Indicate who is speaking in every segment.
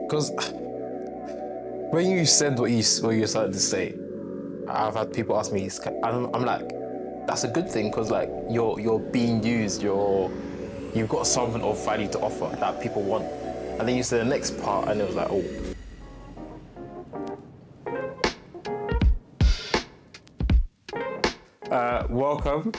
Speaker 1: Because when you said what you started to say, I've had people ask me, I'm like, that's a good thing, because like you're being used, you've got something of value to offer that people want. And then you said the next part, and it was like, oh. Welcome.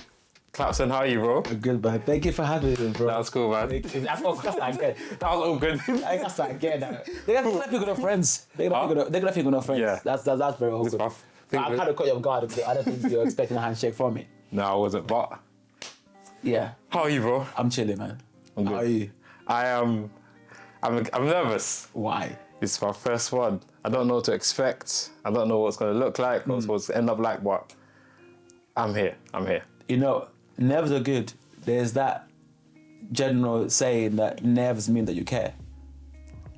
Speaker 1: Clapton, how are you, bro?
Speaker 2: I'm good, man. Thank you for having me, bro.
Speaker 1: That was cool, man.
Speaker 2: That's not again.
Speaker 1: That was all good.
Speaker 2: That's not again. They're gonna think we're not friends. They're gonna think we're not friends.
Speaker 1: Yeah.
Speaker 2: That's very awkward. I kind of caught you off guard because I don't think you're expecting a handshake from me.
Speaker 1: No, I wasn't, but...
Speaker 2: Yeah.
Speaker 1: How are you, bro?
Speaker 2: I'm chilling, man.
Speaker 1: I'm good.
Speaker 2: How are you?
Speaker 1: I'm nervous.
Speaker 2: Why?
Speaker 1: It's my first one. I don't know what to expect. I don't know what it's going to look like, what's going to end up like, but I'm here.
Speaker 2: You know, nerves are good. There's that general saying that nerves mean that you care.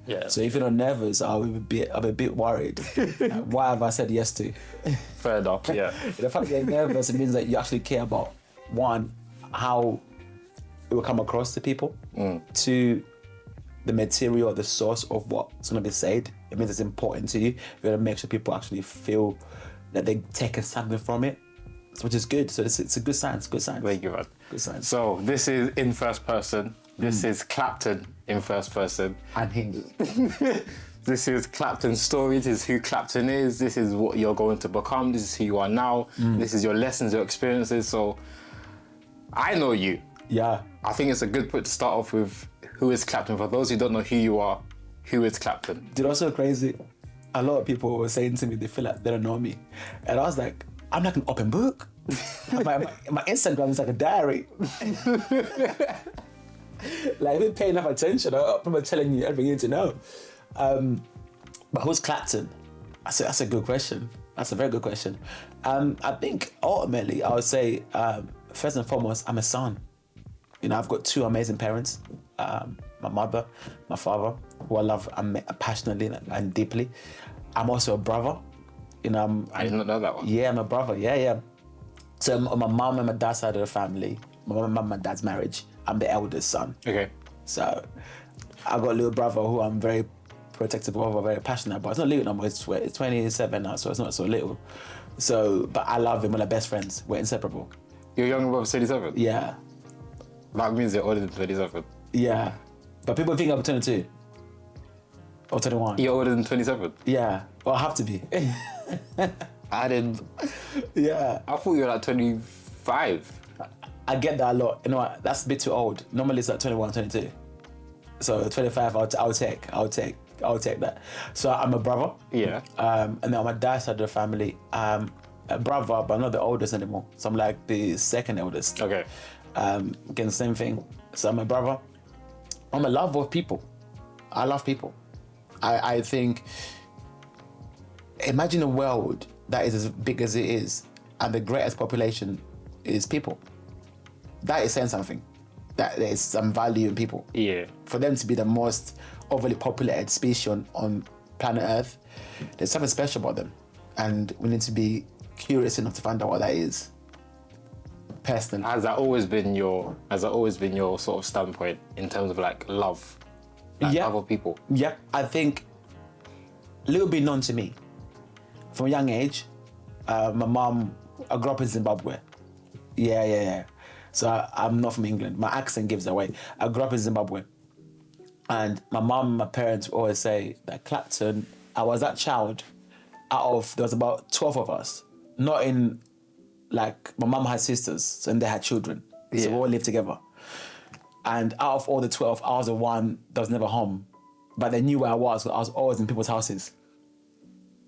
Speaker 1: Yeah.
Speaker 2: So if you're not nervous, I'm a bit worried. Like, why have I said yes to?
Speaker 1: Fair enough, yeah.
Speaker 2: The fact that you're nervous, it means that you actually care about, one, how it will come across to people, two, the material, the source of what's going to be said. It means it's important to you. You got to make sure people actually feel that they're taking something from it, which is good. So it's a good sign. It's good sign.
Speaker 1: Thank you, man.
Speaker 2: Good sign.
Speaker 1: So this is in first person. This is Clapton in first person.
Speaker 2: And him.
Speaker 1: This is Clapton's story. This is who Clapton is. This is what you're going to become. This is who you are now. This is your lessons, your experiences. So I know you.
Speaker 2: Yeah.
Speaker 1: I think it's a good point to start off with who is Clapton. For those who don't know who you are, who is Clapton?
Speaker 2: Do you know what's so crazy? A lot of people were saying to me they feel like they don't know me. And I was like, I'm like an open book. my Instagram is like a diary. Like, if you pay enough attention, I'm probably telling you everything you need to know. But who's Clapton? That's a good question. That's a very good question. I think ultimately, I would say, first and foremost, I'm a son. You know, I've got two amazing parents. My mother, my father, who I love passionately and deeply. I'm also a brother. You know,
Speaker 1: I did not know that one.
Speaker 2: Yeah, I'm a brother. Yeah. So my mom and my dad's side of the family, my mom and my dad's marriage, I'm the eldest son.
Speaker 1: Okay.
Speaker 2: So I got a little brother who I'm very protective of, very passionate about. It's not little no more, it's 27 now, so it's not so little. So, but I love him, we're like best friends, we're inseparable.
Speaker 1: Your younger brother's 27?
Speaker 2: Yeah.
Speaker 1: That means you're older than 27.
Speaker 2: Yeah. But people think I'm 22. Or 21.
Speaker 1: You're older than 27?
Speaker 2: Yeah. Well, I have to be.
Speaker 1: I didn't.
Speaker 2: Yeah.
Speaker 1: I thought you were like 25.
Speaker 2: I get that a lot. You know what? That's a bit too old. Normally it's like 21, 22. So 25, I'll take that. So I'm a brother.
Speaker 1: Yeah.
Speaker 2: And then on my dad's side of the family, I'm a brother, but I'm not the oldest anymore. So I'm like the second eldest.
Speaker 1: Okay.
Speaker 2: Again, the same thing. So I'm a brother. I'm a lover of people. I love people. I think, imagine a world that is as big as it is, and the greatest population is people. That is saying something. That there is some value in people.
Speaker 1: Yeah.
Speaker 2: For them to be the most overly populated species on planet Earth, there's something special about them. And we need to be curious enough to find out what that is. Personally.
Speaker 1: Has that always been your sort of standpoint in terms of like love? Like
Speaker 2: Yeah.
Speaker 1: love of people?
Speaker 2: Yeah, I think a little bit known to me. From a young age, my mom, I grew up in Zimbabwe. Yeah. So I'm not from England. My accent gives it away. I grew up in Zimbabwe. And my mom and my parents always say that Clapton, I was that child there was about 12 of us. Not in, like, my mom had sisters, and they had children. So we all lived together. And out of all the 12, I was the one that was never home. But they knew where I was always in people's houses.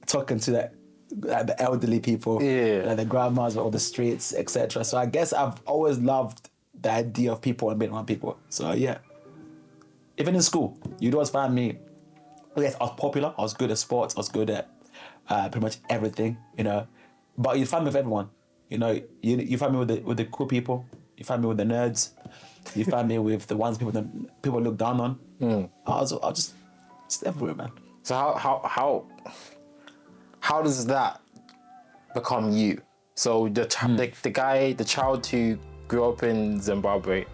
Speaker 2: Talking to the elderly people, like the grandmas or the streets, etc. So I guess I've always loved the idea of people and being around people. So yeah. Even in school, you'd always find me, yes, I was popular, I was good at sports, I was good at pretty much everything, you know. But you find me with everyone. You know, you find me with the cool people, you find me with the nerds, you find me with the ones people look down on. I was just everywhere, man.
Speaker 1: So how does that become you? So the child who grew up in Zimbabwe,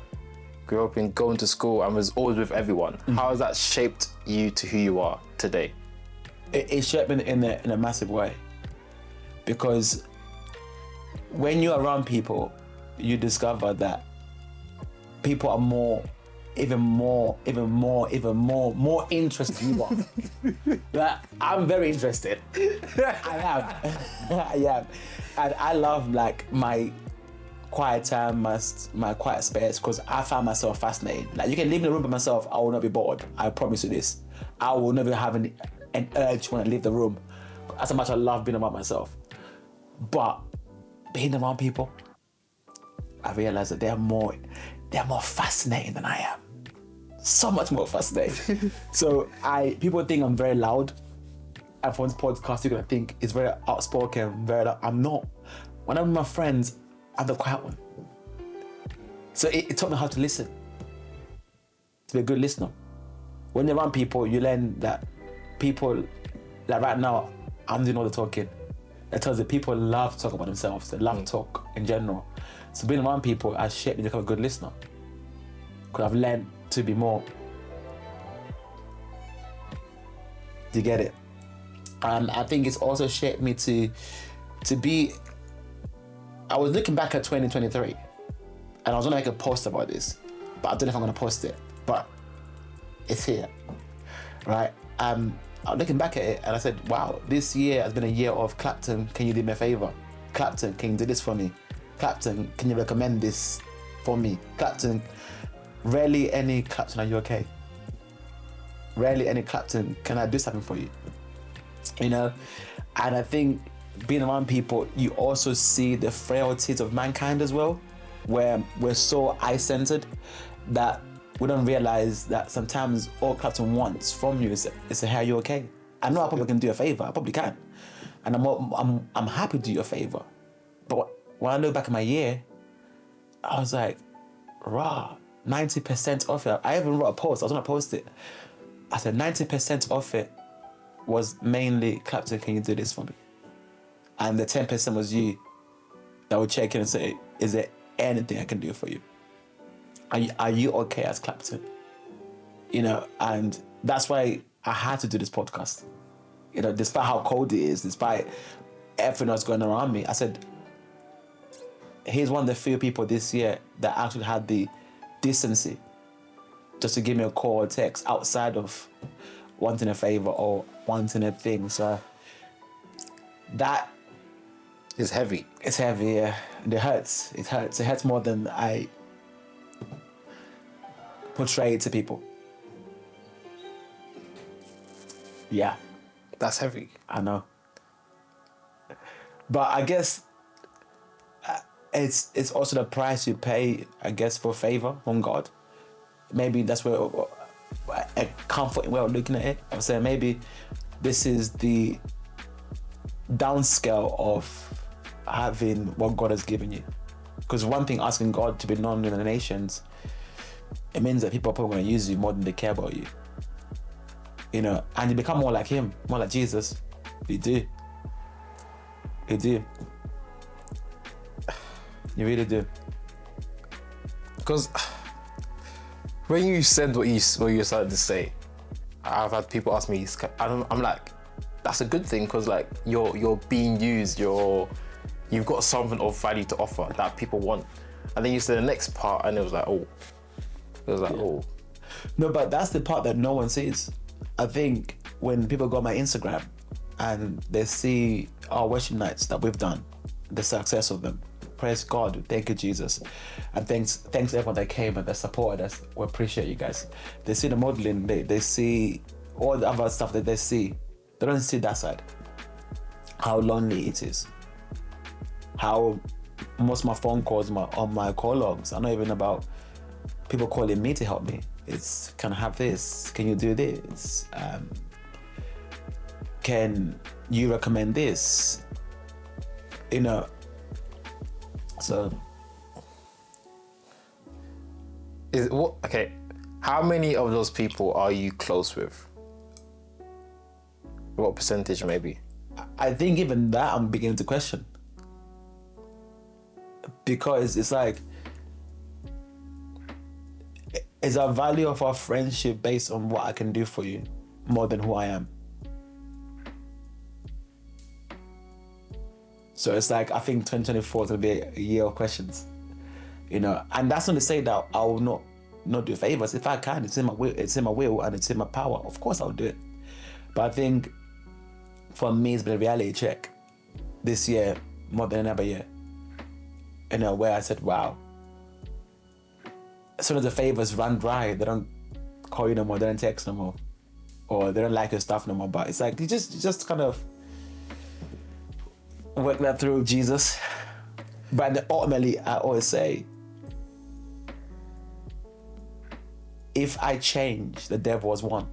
Speaker 1: grew up in going to school and was always with everyone. How has that shaped you to who you are today?
Speaker 2: It shaped me in a massive way, because when you're around people, you discover that people are even more interested in you are. Like, I'm very interested. I am. And I love like my quiet time, my quiet space, because I find myself fascinating. Like, you can leave me in the room by myself, I will not be bored. I promise you this. I will never have an urge when I leave the room. As much as I love being around myself. But being around people, I realize that they're more fascinating than I am. So much more fascinating. So people think I'm very loud. And for this podcast, you're gonna think it's very outspoken, I'm not. When I'm with my friends, I'm the quiet one. So it taught me how to listen. To be a good listener. When you're around people, you learn that people, like right now, I'm doing all the talking. That tells you people love to talk about themselves. They love to talk in general. So being around people has shaped me to become a good listener. Because I've learned to be more. Do you get it? And I think it's also shaped me to be. I was looking back at 2023 and I was gonna make a post about this, but I don't know if I'm gonna post it, but it's here, right? I was looking back at it and I said, wow, this year has been a year of Clapton, can you do me a favor? Clapton, can you do this for me? Clapton, can you recommend this for me? Clapton, rarely any Clapton, are you okay? Rarely any Clapton, can I do something for you? You know, and I think being around people, you also see the frailties of mankind as well, where we're so I-centered that we don't realize that sometimes all Clapton wants from you is to hey, are you okay? I know I probably can do you a favor, I probably can. And I'm happy to do you a favor. But when I look back at my year, I was like, rah, 90% of it. I even wrote a post, I was gonna post it. I said 90% of it was mainly, Clapton, can you do this for me? And the 10% was you that would check in and say, is there anything I can do for you? Are you okay as Clapton? You know, and that's why I had to do this podcast. You know, despite how cold it is, despite everything that's going on around me, I said, he's one of the few people this year that actually had the decency just to give me a call or text outside of wanting a favor or wanting a thing. So that
Speaker 1: is heavy.
Speaker 2: It's heavy, yeah. And it hurts. It hurts. It hurts more than I portray it to people. Yeah.
Speaker 1: That's heavy.
Speaker 2: I know. But I guess it's also the price you pay, I guess, for favor from God. Maybe that's where a comforting way of looking at it. I would say maybe this is the downscale of having what God has given you. Because one thing, asking God to be known in the nations, it means that people are probably going to use you more than they care about you. You know, and you become more like Him, more like Jesus. You do. You do. You really do.
Speaker 1: Because when you said what you started to say, I've had people ask me, I'm like, that's a good thing, because like you're being used, you've got something of value to offer that people want. And then you said the next part and it was like, oh.
Speaker 2: No, but that's the part that no one sees. I think when people go on my Instagram and they see our worship nights that we've done, the success of them, praise God, thank you, Jesus. And thanks to everyone that came and that supported us. We appreciate you guys. They see the modeling, they see all the other stuff that they see. They don't see that side. How lonely it is. How most of my phone calls on my call logs are not even about people calling me to help me. It's, can I have this? Can you do this? Can you recommend this? You know, so.
Speaker 1: Okay, how many of those people are you close with? What percentage maybe?
Speaker 2: I think even that I'm beginning to question. Because it's like, Is our value of our friendship based on what I can do for you more than who I am? So it's like, I think 2024 is going to be a year of questions, you know, and that's not to say that I will not do favors. If I can, it's in my will, and it's in my power. Of course I'll do it. But I think for me, it's been a reality check this year more than any other year, you know, where I said, wow, as soon as the favors run dry, they don't call you no more, they don't text no more, or they don't like your stuff no more. But it's like, you just kind of work that through with Jesus. But then ultimately, I always say, if I change, the devil has won.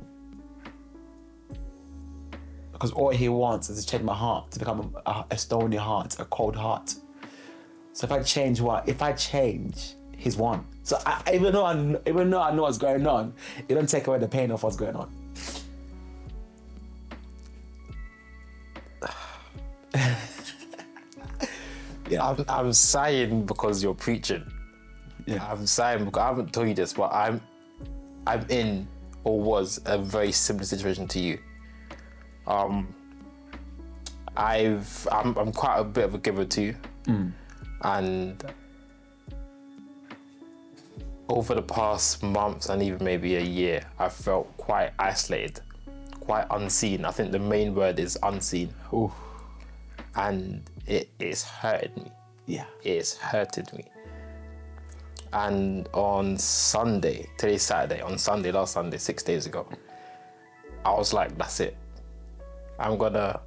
Speaker 2: Because all he wants is to change my heart, to become a stony heart, a cold heart. So if I change If I change, he's won. So even though I know what's going on, it don't take away the pain of what's going on.
Speaker 1: Yeah. I'm sighing because you're preaching.
Speaker 2: Yeah.
Speaker 1: I'm sighing because I haven't told you this, but I'm in, or was, a very similar situation to you. I'm quite a bit of a giver too, and over the past months and even maybe a year, I felt quite isolated, quite unseen. I think the main word is unseen.
Speaker 2: Ooh.
Speaker 1: And it's hurted me.
Speaker 2: Yeah.
Speaker 1: It's hurted me. And on Sunday, today's Saturday, last Sunday, 6 days ago, I was like, that's it. I'm gonna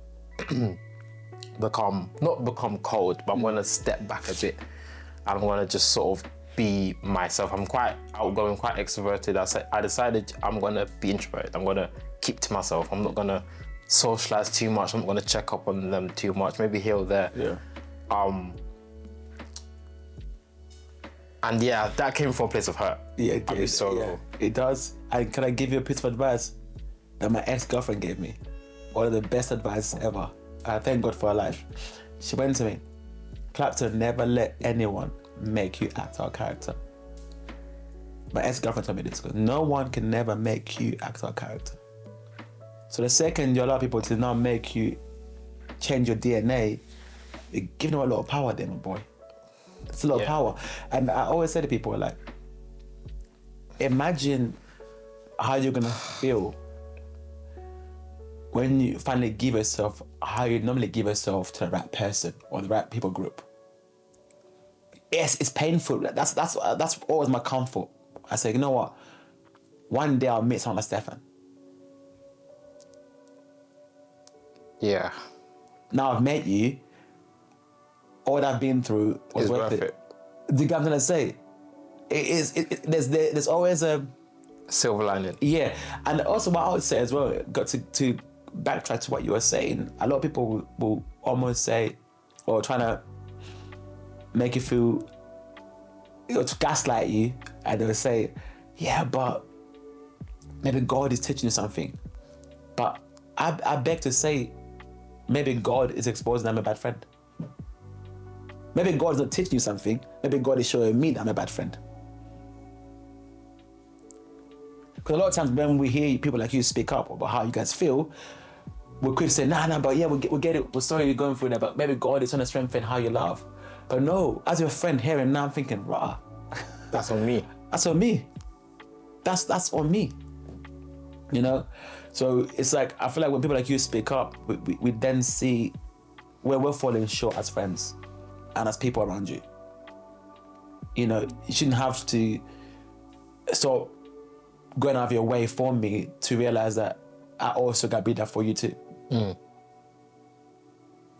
Speaker 1: not become cold, but I'm gonna step back a bit. I'm gonna just sort of be myself. I'm quite outgoing, quite extroverted. I decided I'm gonna be introverted. I'm gonna keep to myself. I'm not gonna socialize too much. I'm not gonna check up on them too much. Maybe here or there.
Speaker 2: Yeah.
Speaker 1: And yeah, that came from a place of hurt.
Speaker 2: Yeah, it
Speaker 1: did.
Speaker 2: It does. And can I give you a piece of advice that my ex-girlfriend gave me? One of the best advice ever. I thank God for her life. She went to me, Clapton, never let anyone make you act out of character. My ex-girlfriend told me this, because no one can never make you act out of character. So the second you allow people to now make you change your DNA, you're giving them a lot of power there, my boy. It's a lot of power. And I always say to people, like, imagine how you're gonna feel when you finally give yourself how you normally give yourself to the right person or the right people group. Yes, it's painful. That's always my comfort. I say, you know what? One day I'll meet someone like Stefan.
Speaker 1: Yeah.
Speaker 2: Now I've met you. All that I've been through was worth it. Do you get what I'm gonna say? There's always a
Speaker 1: silver lining.
Speaker 2: Yeah, and also what I would say as well, got to backtrack to what you were saying. A lot of people will almost say, or trying to make you feel, to gaslight you, and they'll say, yeah, but maybe God is teaching you something. But I beg to say, maybe God is exposing I'm a bad friend. Maybe God is not teaching you something. Maybe God is showing me that I'm a bad friend. Because a lot of times when we hear people like you speak up about how you guys feel, we're quick to say, nah, but yeah, we get it. We're sorry you're going through that, but maybe God is trying to strengthen how you love. But no, as your friend here and now, I'm thinking, rah.
Speaker 1: That's on me.
Speaker 2: That's on me. That's on me. You know? So it's like, I feel like when people like you speak up, we then see where we're falling short as friends and as people around you. You know, you shouldn't have to stop going out of your way for me to realize that I also got to be there for you too.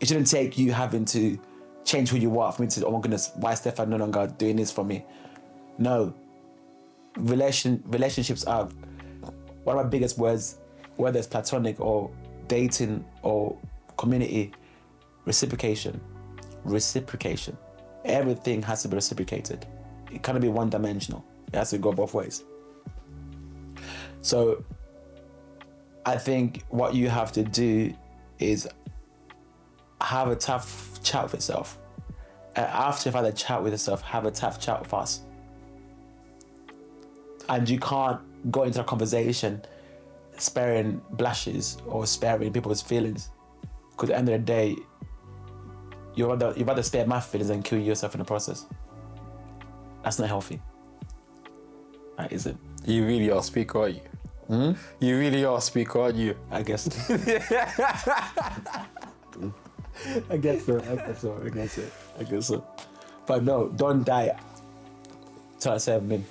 Speaker 2: It shouldn't take you having to change who you are for me to, oh my goodness, why is Stefan no longer doing this for me? No. Relationships are one of my biggest words, whether it's platonic or dating or community, reciprocation. Everything has to be reciprocated. It cannot be one-dimensional. It has to go both ways. So I think what you have to do is have a tough chat with yourself. And after you've had a chat with yourself, have a tough chat with us. and you can't go into a conversation sparing blushes or sparing people's feelings, because at the end of the day, you'd rather spare my feelings than kill yourself in the process. That's not healthy. That isn't.
Speaker 1: You really are a speaker, aren't you? You really are a speaker, aren't you?
Speaker 2: I guess. I guess so. But no, don't die till I say I've been.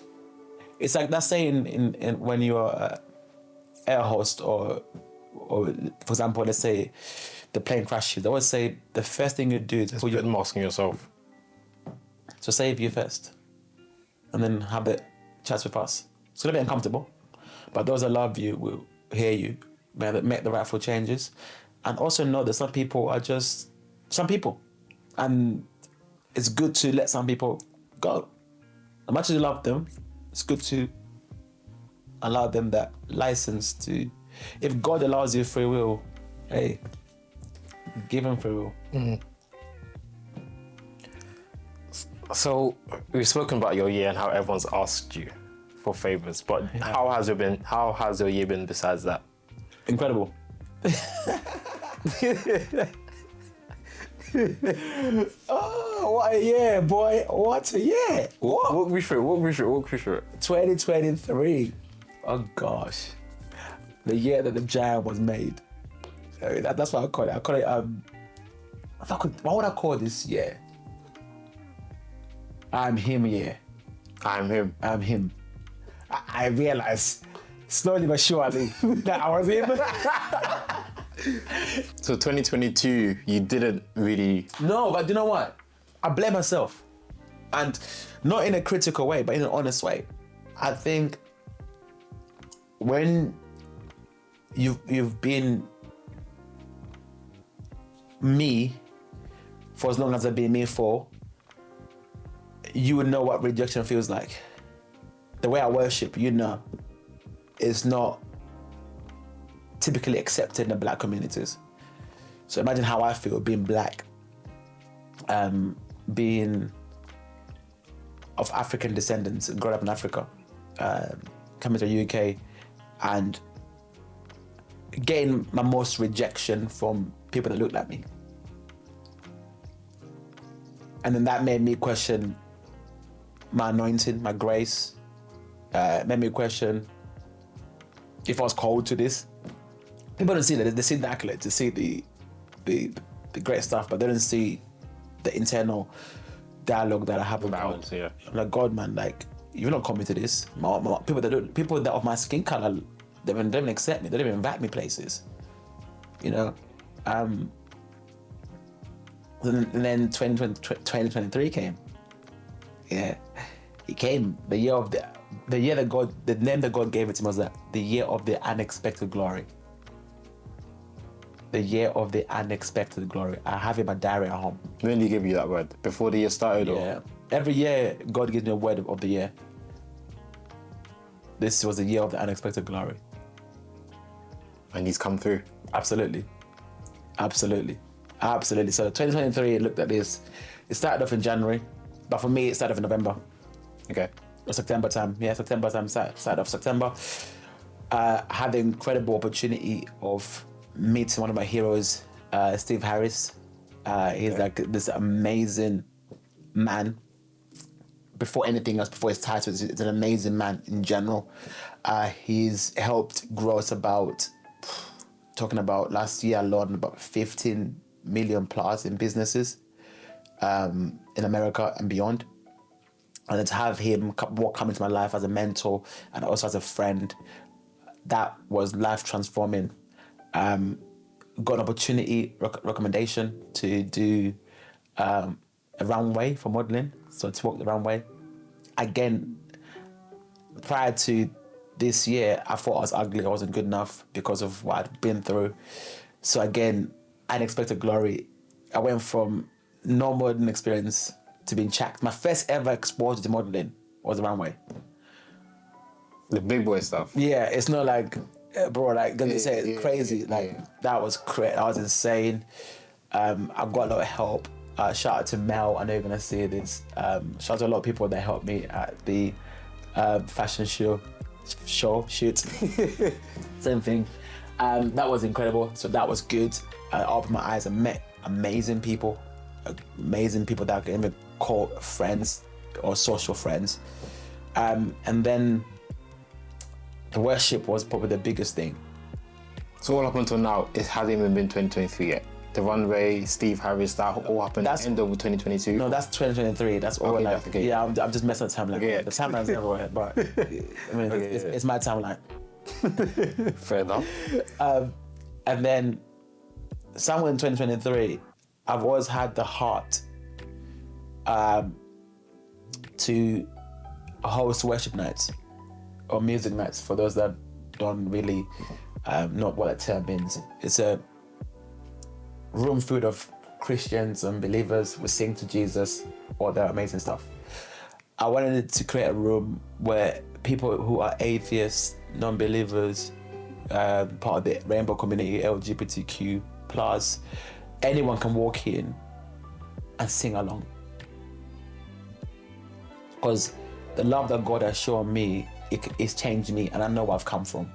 Speaker 2: It's like that saying in when you're an air host or for example, let's say the plane crashes. They always say the first thing you do is
Speaker 1: Put your mask on yourself.
Speaker 2: So save you first, and then have the chats with us. It's gonna be uncomfortable, but those that love you will hear you, make the rightful changes, and also know that some people are just some people, and it's good to let some people go. As much as you love them, it's good to allow them that license to. If God allows you free will, hey, give him free will.
Speaker 1: So we've spoken about your year and how everyone's asked you for favors, but how has your year been besides that?
Speaker 2: Incredible. Oh, what a year, boy. What a year. What?
Speaker 1: Walk me through it.
Speaker 2: 2023. Oh, gosh. The year that the jam was made. That's what I call it. I call it, what would I call this year? I'm him year.
Speaker 1: I'm him.
Speaker 2: I realized slowly but surely that I was him.
Speaker 1: So 2022, you didn't really...
Speaker 2: No, but you know what? I blame myself. And not in a critical way, but in an honest way. I think when you've been me for as long as I've been me for, you would know what rejection feels like. The way I worship, is not typically accepted in the black communities. So imagine how I feel being black, being of African descendants, growing up in Africa, coming to the UK and getting my most rejection from people that look like me. And then that made me question my anointing, my grace, made me question if I was called to this. People don't see that. They see the accolades, they see the great stuff, but they don't see the internal dialogue that I have with God.
Speaker 1: Yeah.
Speaker 2: I'm like, God, man, like, you're not coming to this. People that of my skin color, they don't even accept me. They don't even invite me places. And then 2023 came. Yeah, it came. The year that God, the name that God gave it to me was that the year of the unexpected glory. The year of the unexpected glory. I have it in my diary at home.
Speaker 1: When did he give you that word? Before the year started?
Speaker 2: Yeah.
Speaker 1: Or?
Speaker 2: Every year, God gives me a word of the year. This was the year of the unexpected glory.
Speaker 1: And he's come through.
Speaker 2: Absolutely. So 2023 looked at this. It started off in January, but for me, it started off in November.
Speaker 1: Okay.
Speaker 2: Or September time. Yeah, September time. Started off September. Had the incredible opportunity of meeting one of my heroes, Steve Harris. He's like this amazing man. Before anything else, before his title, he's an amazing man in general. He's helped grow us talking about last year alone, about 15 million plus in businesses in America and beyond. And to have him come into my life as a mentor and also as a friend, that was life transforming. Got an opportunity, recommendation to do a runway for modeling, so to walk the runway. Again, prior to this year, I thought I was ugly, I wasn't good enough because of what I'd been through. So again, unexpected glory. I went from no modeling experience to being checked. My first ever exposure to modeling was the runway.
Speaker 1: The big boy stuff.
Speaker 2: Yeah, it's not like, bro, like, gonna say it's crazy. That was crazy. That was insane. I got a lot of help. Shout out to Mel. I know you're gonna see this. Shout out to a lot of people that helped me at the fashion shoot. Same thing. That was incredible. So that was good. I opened my eyes and met amazing people that I can even call friends or social friends. And then the worship was probably the biggest thing.
Speaker 1: So all up until now, it hasn't even been 2023 yet. The runway, Steve Harris, that all happened at the end of 2022.
Speaker 2: No, that's 2023. That's all
Speaker 1: okay.
Speaker 2: Yeah, I'm just messing with the timeline.
Speaker 1: Okay.
Speaker 2: The timeline's everywhere, but I mean, it's my timeline.
Speaker 1: Fair enough.
Speaker 2: And then somewhere in 2023, I've always had the heart to host worship nights or music nights. For those that don't really know what that term means, it's a room full of Christians and believers who sing to Jesus, all that amazing stuff. I wanted to create a room where people who are atheists, non-believers, part of the rainbow community, LGBTQ+, anyone can walk in and sing along. Because the love that God has shown me, it's changed me, and I know where I've come from.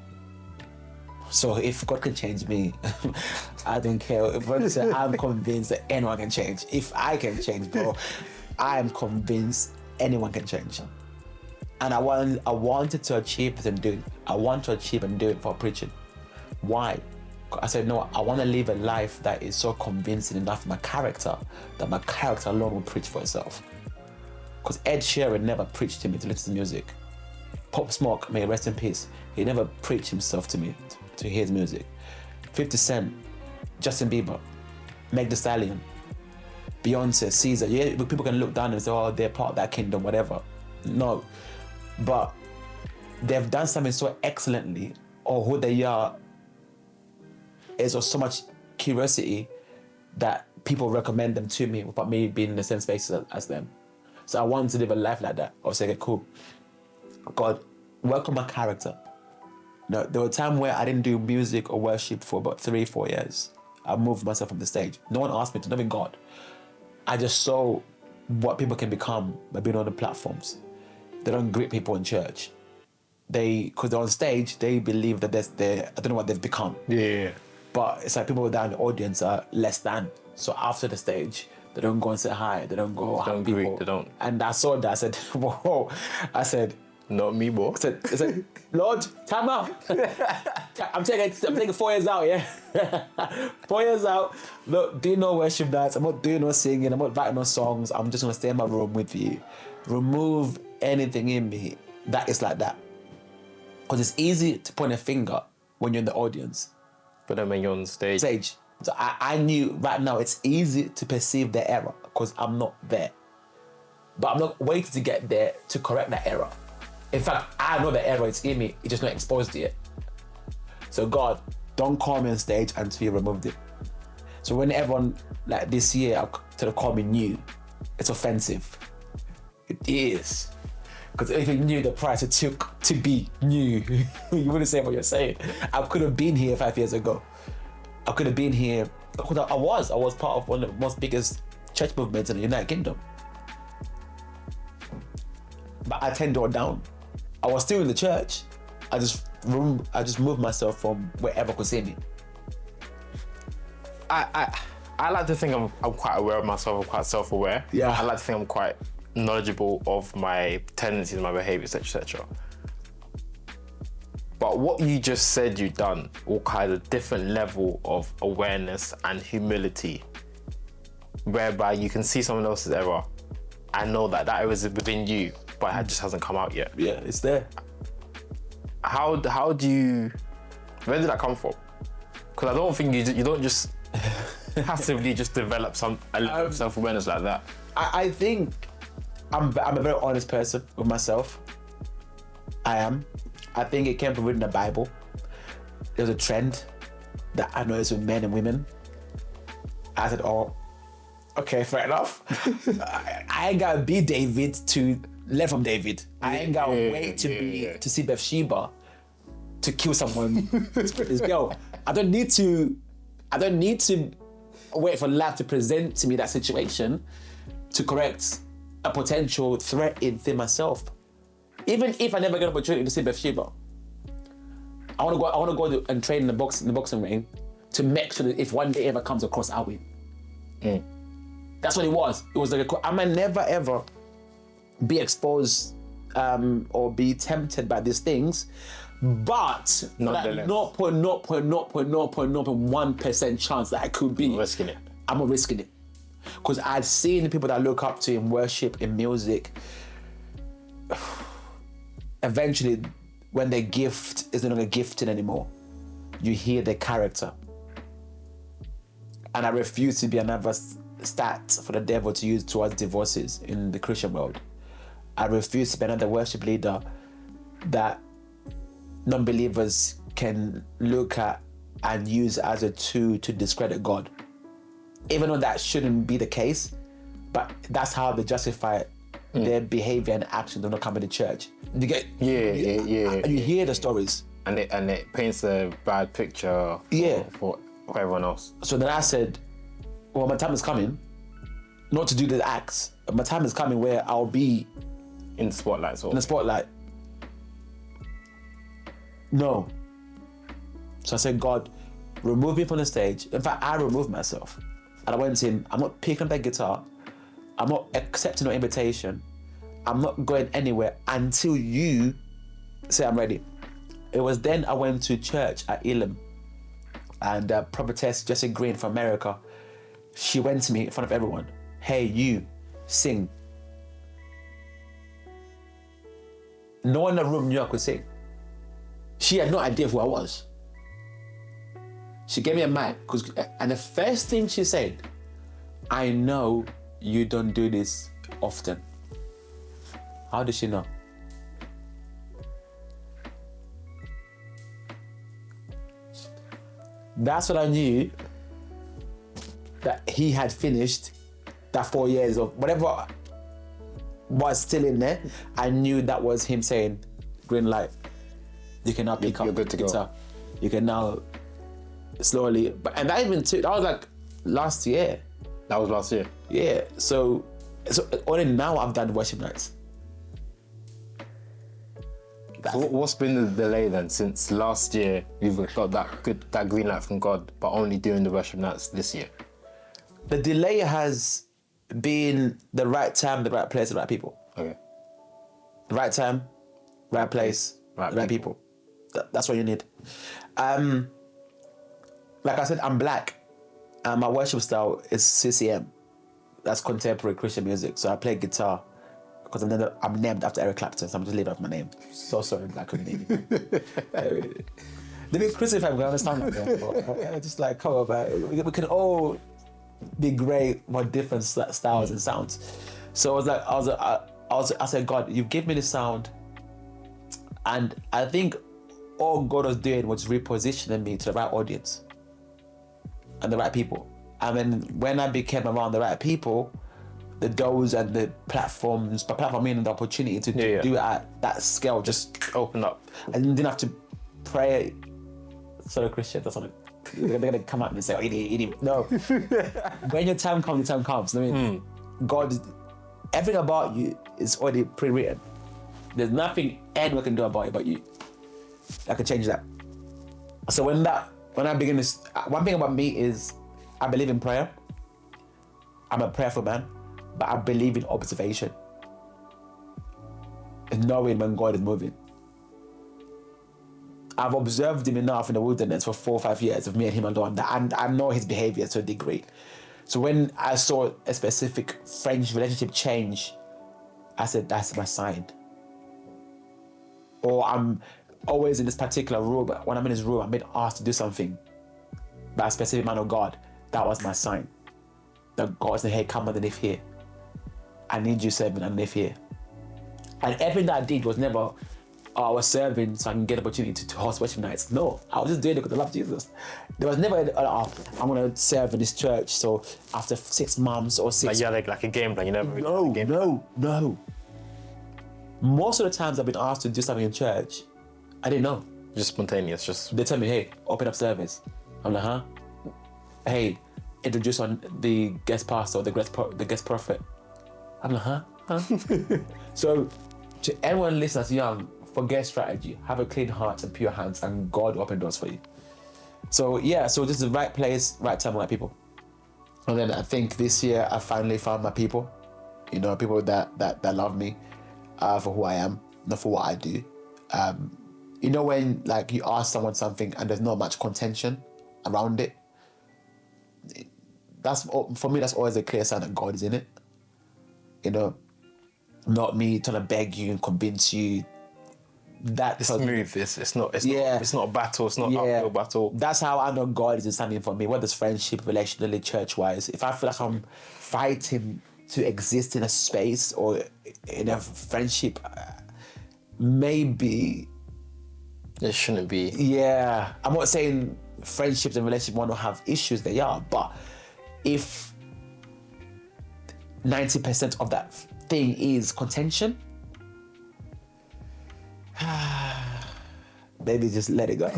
Speaker 2: So if God can change me, I don't care. I'm convinced that anyone can change. If I can change, bro, I am convinced anyone can change. And I wanted to achieve this and do it. I want to achieve and do it for preaching. Why? I said, no, I want to live a life that is so convincing enough of my character that my character alone will preach for itself. Because Ed Sheeran never preached to me to listen to music. Pop Smoke, may he rest in peace, he never preached himself to me to hear his music. 50 Cent, Justin Bieber, Meg Thee Stallion, Beyonce, Caesar. Yeah, people can look down and say, oh, they're part of that kingdom, whatever. No, but they've done something so excellently, or who they are is of so much curiosity that people recommend them to me without me being in the same space as them. So I wanted to live a life like that. I was like, cool, God, work on my character. No, there were times where I didn't do music or worship for about 3-4 years. I moved myself from the stage. No one asked me to, not even God. I just saw what people can become by being on the platforms. They don't greet people in church. Because they're on stage, they believe that I don't know what they've become.
Speaker 1: Yeah.
Speaker 2: But it's like people down in the audience are less than. So after the stage, they don't go and say hi. They don't go hug people.
Speaker 1: Greet, they don't.
Speaker 2: And I saw that. I said, whoa. I said,
Speaker 1: not me, boy.
Speaker 2: I said, Lord, time out. I'm taking 4 years out, yeah? 4 years out. Look, do no worship nights. I'm not doing no singing. I'm not writing no songs. I'm just going to stay in my room with you. Remove anything in me that is like that. Because it's easy to point a finger when you're in the audience.
Speaker 1: But then when you're on stage.
Speaker 2: So I knew right now it's easy to perceive the error because I'm not there. But I'm not waiting to get there to correct that error. In fact, I know the error, it's in me, it's just not exposed yet. So God, don't call me on stage until you removed it. So when everyone, like this year, to call me new, it's offensive. It is. Because if you knew the price it took to be new, you wouldn't say what you're saying. I could have been here 5 years ago. I could have been here, because I was part of one of the most biggest church movements in the United Kingdom. But I turned it down. I was still in the church. I just moved myself from wherever could see me.
Speaker 1: I like to think I'm quite aware of myself. I'm quite self-aware.
Speaker 2: Yeah.
Speaker 1: I like to think I'm quite knowledgeable of my tendencies, my behaviours, etc. But what you just said you've done all kind of different level of awareness and humility, whereby you can see someone else's error and know that error is within you, but it just hasn't come out yet.
Speaker 2: Yeah, it's there.
Speaker 1: Where did that come from? Because I don't think you don't just passively just develop a level of self-awareness like that.
Speaker 2: I think I'm a very honest person with myself. I am. I think it came from reading the Bible. There's a trend that I noticed with men and women. I said, oh, okay, fair enough. I ain't gotta be David to learn from David. I ain't gotta wait to see Bathsheba to kill someone. This girl. I don't need to wait for life to present to me that situation to correct a potential threat within myself. Even if I never get an opportunity to see Bathsheba, I want to go and train in the boxing ring to make sure that if one day ever comes across, I'll win. That's what it was. It was like I might never ever be exposed or be tempted by these things, but like 0.1% chance that I could be
Speaker 1: risking it.
Speaker 2: I'm not risking it. Because I'd seen the people that I look up to in worship, in music, eventually when their gift is no longer gifted anymore, you hear their character. And I refuse to be another stat for the devil to use towards divorces in the Christian world. I refuse to be another worship leader that non-believers can look at and use as a tool to discredit God. Even though that shouldn't be the case, but that's how they justify their behavior and actions of not coming to church. You get you hear the stories,
Speaker 1: and it paints a bad picture for everyone else.
Speaker 2: So then I said, well, my time is coming, not to do the acts, but my time is coming where I'll be
Speaker 1: in the spotlight.
Speaker 2: In the spotlight. No. So I said, God, remove me from the stage. In fact, I removed myself. And I went in, I'm not picking up that guitar. I'm not accepting no invitation. I'm not going anywhere until you say I'm ready. It was then I went to church at Elam, and prophetess Jessie Green from America, she went to me in front of everyone. Hey, you, sing. No one in the room knew I could sing. She had no idea who I was. She gave me a mic, and the first thing she said, I know you don't do this often. How did she know? That's what I knew, that he had finished that 4 years of whatever was still in there. I knew that was him saying, green light. You can now pick up the guitar. You can now slowly, and that was like last year.
Speaker 1: That was last year.
Speaker 2: Yeah. So only now I've done worship nights.
Speaker 1: So what's been the delay then since last year? You've got that green light from God, but only doing the worship nights this year.
Speaker 2: The delay has been the right time, the right place, the right people.
Speaker 1: Okay.
Speaker 2: The right time, right place, right people. That's what you need. Like I said, I'm black, and my worship style is CCM. That's contemporary Christian music. So I play guitar because I'm named after Eric Clapton, so I'm just leaving off my name. So sorry, I couldn't name it. They be crucified, we understand that. Just like, come on, man. We can all be great, but different styles and sounds. So I said, God, you give me the sound, and I think all God was doing was repositioning me to the right audience and the right people. And then when I became around the right people, the doors and the platforms, by platform meaning the opportunity to do it at that scale just opened up. And you didn't have to pray. Sorry, Christian, that's not they're gonna come at me and say, oh, idiot. No. When your time comes, the time comes. I mean, God, everything about you is already pre-written. There's nothing anyone can do about it but you. I can change that. So when I begin this, one thing about me is I believe in prayer. I'm a prayerful man, but I believe in observation and knowing when God is moving. I've observed him enough in the wilderness for 4 or 5 years of me and him alone that I know his behavior to a degree. So when I saw a specific French relationship change, I said, that's my sign. Or I'm always in this particular room. When I'm in this room, I'm being asked to do something by a specific man of God. That was my sign. That God said, hey, come underneath here. I need you serving underneath here. And everything that I did was never, I was serving so I can get an opportunity to host worship nights. No, I was just doing it because I love Jesus. There was never, I'm going to serve in this church, so after 6 months or 6...
Speaker 1: Like a game plan, you never...
Speaker 2: No. Most of the times I've been asked to do something in church, I didn't know.
Speaker 1: Just spontaneous, just...
Speaker 2: They tell me, hey, open up service. I'm like, huh? Hey, introduce on the guest pastor or the guest prophet. I'm like, huh? So To anyone listening that's young, forget strategy. Have a clean heart and pure hands, and God will open doors for you. So yeah, so this is the right place, right time, right people. And then I think this year I finally found my people. You know, people that love me for who I am, not for what I do. You know, when like you ask someone something and there's not much contention around it, that's, for me, that's always a clear sign that God is in it. You know, not me trying to beg you and convince you.
Speaker 1: It's smooth. It's not a battle. It's not an uphill battle.
Speaker 2: That's how I know God is standing for me. Whether it's friendship, relationally, church-wise. If I feel like I'm fighting to exist in a space or in a friendship, maybe
Speaker 1: it shouldn't be.
Speaker 2: Yeah, I'm not saying friendships and relationships won't have issues. They are, but if 90% of that thing is contention, maybe just let it go.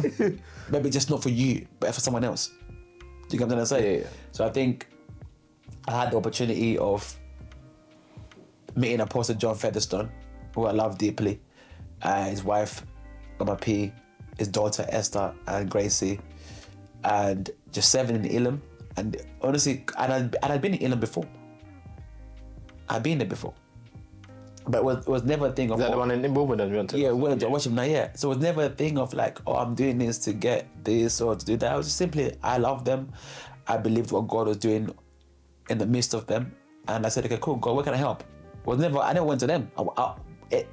Speaker 2: Maybe just not for you, but for someone else. Do you get what I'm trying to say?
Speaker 1: Yeah.
Speaker 2: So I think I had the opportunity of meeting Apostle John Featherstone, who I love deeply, his wife, Mama P, his daughter Esther and Gracie, and just serving in Elam. And honestly, I'd been in Elam before. I'd been there before. But it was never a thing of...
Speaker 1: Is that the one in Wimbledon we went to?
Speaker 2: Yeah, we're watching now, yeah. So it was never a thing of like, oh, I'm doing this to get this or to do that. I was just simply, I love them. I believed what God was doing in the midst of them. And I said, okay, cool, God, where can I help? I never went to them.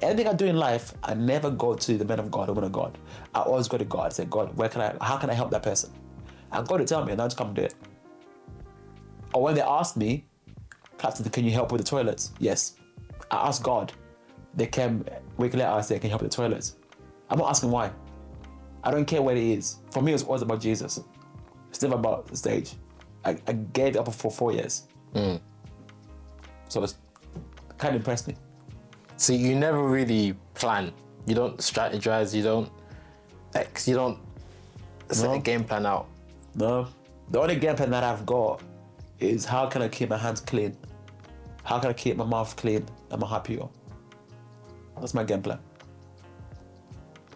Speaker 2: Anything I do in life, I never go to the men of God or women of God. I always go to God. I say, God, how can I help that person? And God would tell me, and I'll just come do it. Or when they asked me, Clapton, can you help with the toilets? Yes. I asked God. They came a week later, I said, can you help with the toilets? I'm not asking why. I don't care what it is. For me, it's always about Jesus. It's never about the stage. I gave it up for 4 years. So it's kind of impressed me.
Speaker 1: So you never really plan. You don't strategize. You don't set a game plan out.
Speaker 2: No. The only game plan that I've got is how can I keep my hands clean? How can I keep my mouth clean and my heart pure? That's my game plan.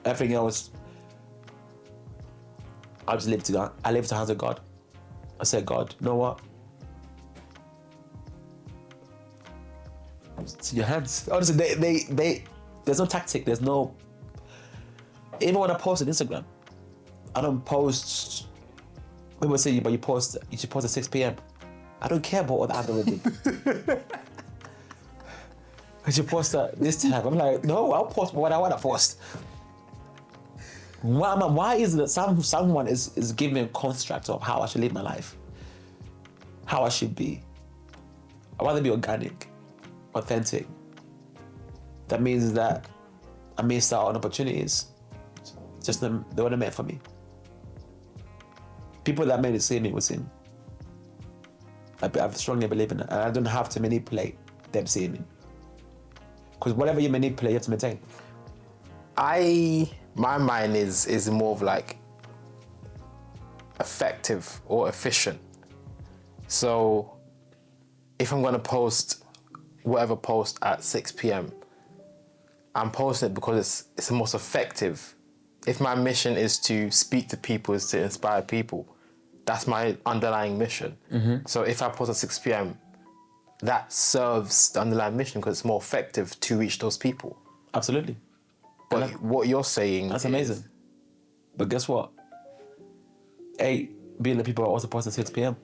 Speaker 2: Everything else, I leave to the hands of God. I said, God, you know what? It's in your hands. Honestly, there's no tactic. There's no. Even when I post on Instagram, I don't post. People say, but you should post at 6 p.m. I don't care about what the algorithm. I should post at this time. I'm like, no, I'll post what I want to post. Why is it that someone is giving me a construct of how I should live my life? How I should be? I'd rather be organic, authentic. That means that I missed out on opportunities. Just they weren't meant for me. People that made it see me will see me. I strongly believe in it, and I don't have to manipulate them seeing me. Because whatever you manipulate, you have to maintain.
Speaker 1: My mind is more of like effective or efficient. So if I'm gonna post whatever post at 6 p.m, I'm posting it because it's the most effective. If my mission is to speak to people, is to inspire people, that's my underlying mission. So if I post at 6 p.m, that serves the underlying mission because it's more effective to reach those people.
Speaker 2: Absolutely.
Speaker 1: But what you're saying
Speaker 2: That's amazing. But guess what? 8 billion people are also posting at 6 p.m.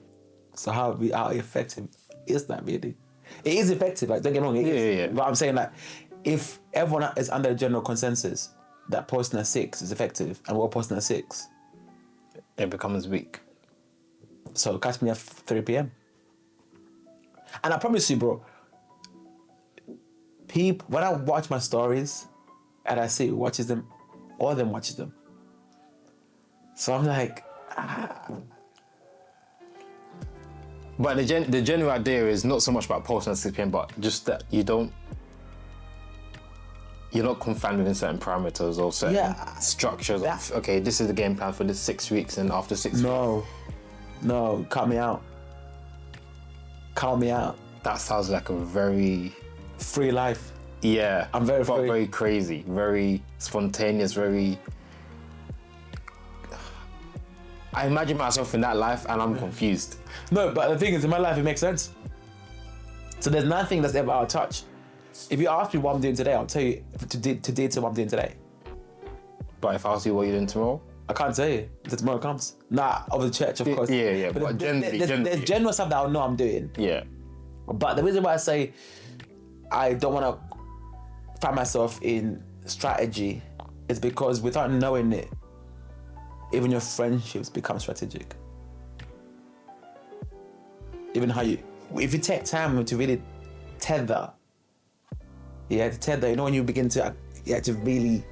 Speaker 2: So how effective is that really? It is effective, like, don't get me wrong, it is.
Speaker 1: Yeah.
Speaker 2: But I'm saying, like, if everyone is under a general consensus that posting at 6 is effective and we're posting at 6,
Speaker 1: it becomes weak.
Speaker 2: So catch me at 3 p.m. And I promise you, bro, when I watch my stories and I see who watches them, all of them watches them. So I'm like,
Speaker 1: But the general idea is not so much about posting at 6 p.m, but just that you're not confined within certain parameters or certain structures. Okay, this is the game plan for this 6 weeks, and after 6 weeks.
Speaker 2: No, cut me out. Cut me out.
Speaker 1: That sounds like a very
Speaker 2: free life.
Speaker 1: Yeah.
Speaker 2: I'm very
Speaker 1: but
Speaker 2: free.
Speaker 1: very crazy, very spontaneous, very. I imagine myself in that life and I'm confused.
Speaker 2: No, but the thing is, in my life, it makes sense. So there's nothing that's ever out of touch. If you ask me what I'm doing today, I'll tell you today to what I'm doing today.
Speaker 1: But if I ask you what you're doing tomorrow,
Speaker 2: I can't tell you until tomorrow comes. Nah, of the church, of course.
Speaker 1: yeah. But generally,
Speaker 2: there's general stuff that I know I'm doing.
Speaker 1: yeah.
Speaker 2: But the reason why I say I don't want to find myself in strategy is because without knowing it, even your friendships become strategic. Even if you take time to really tether, you know, when you begin to, really,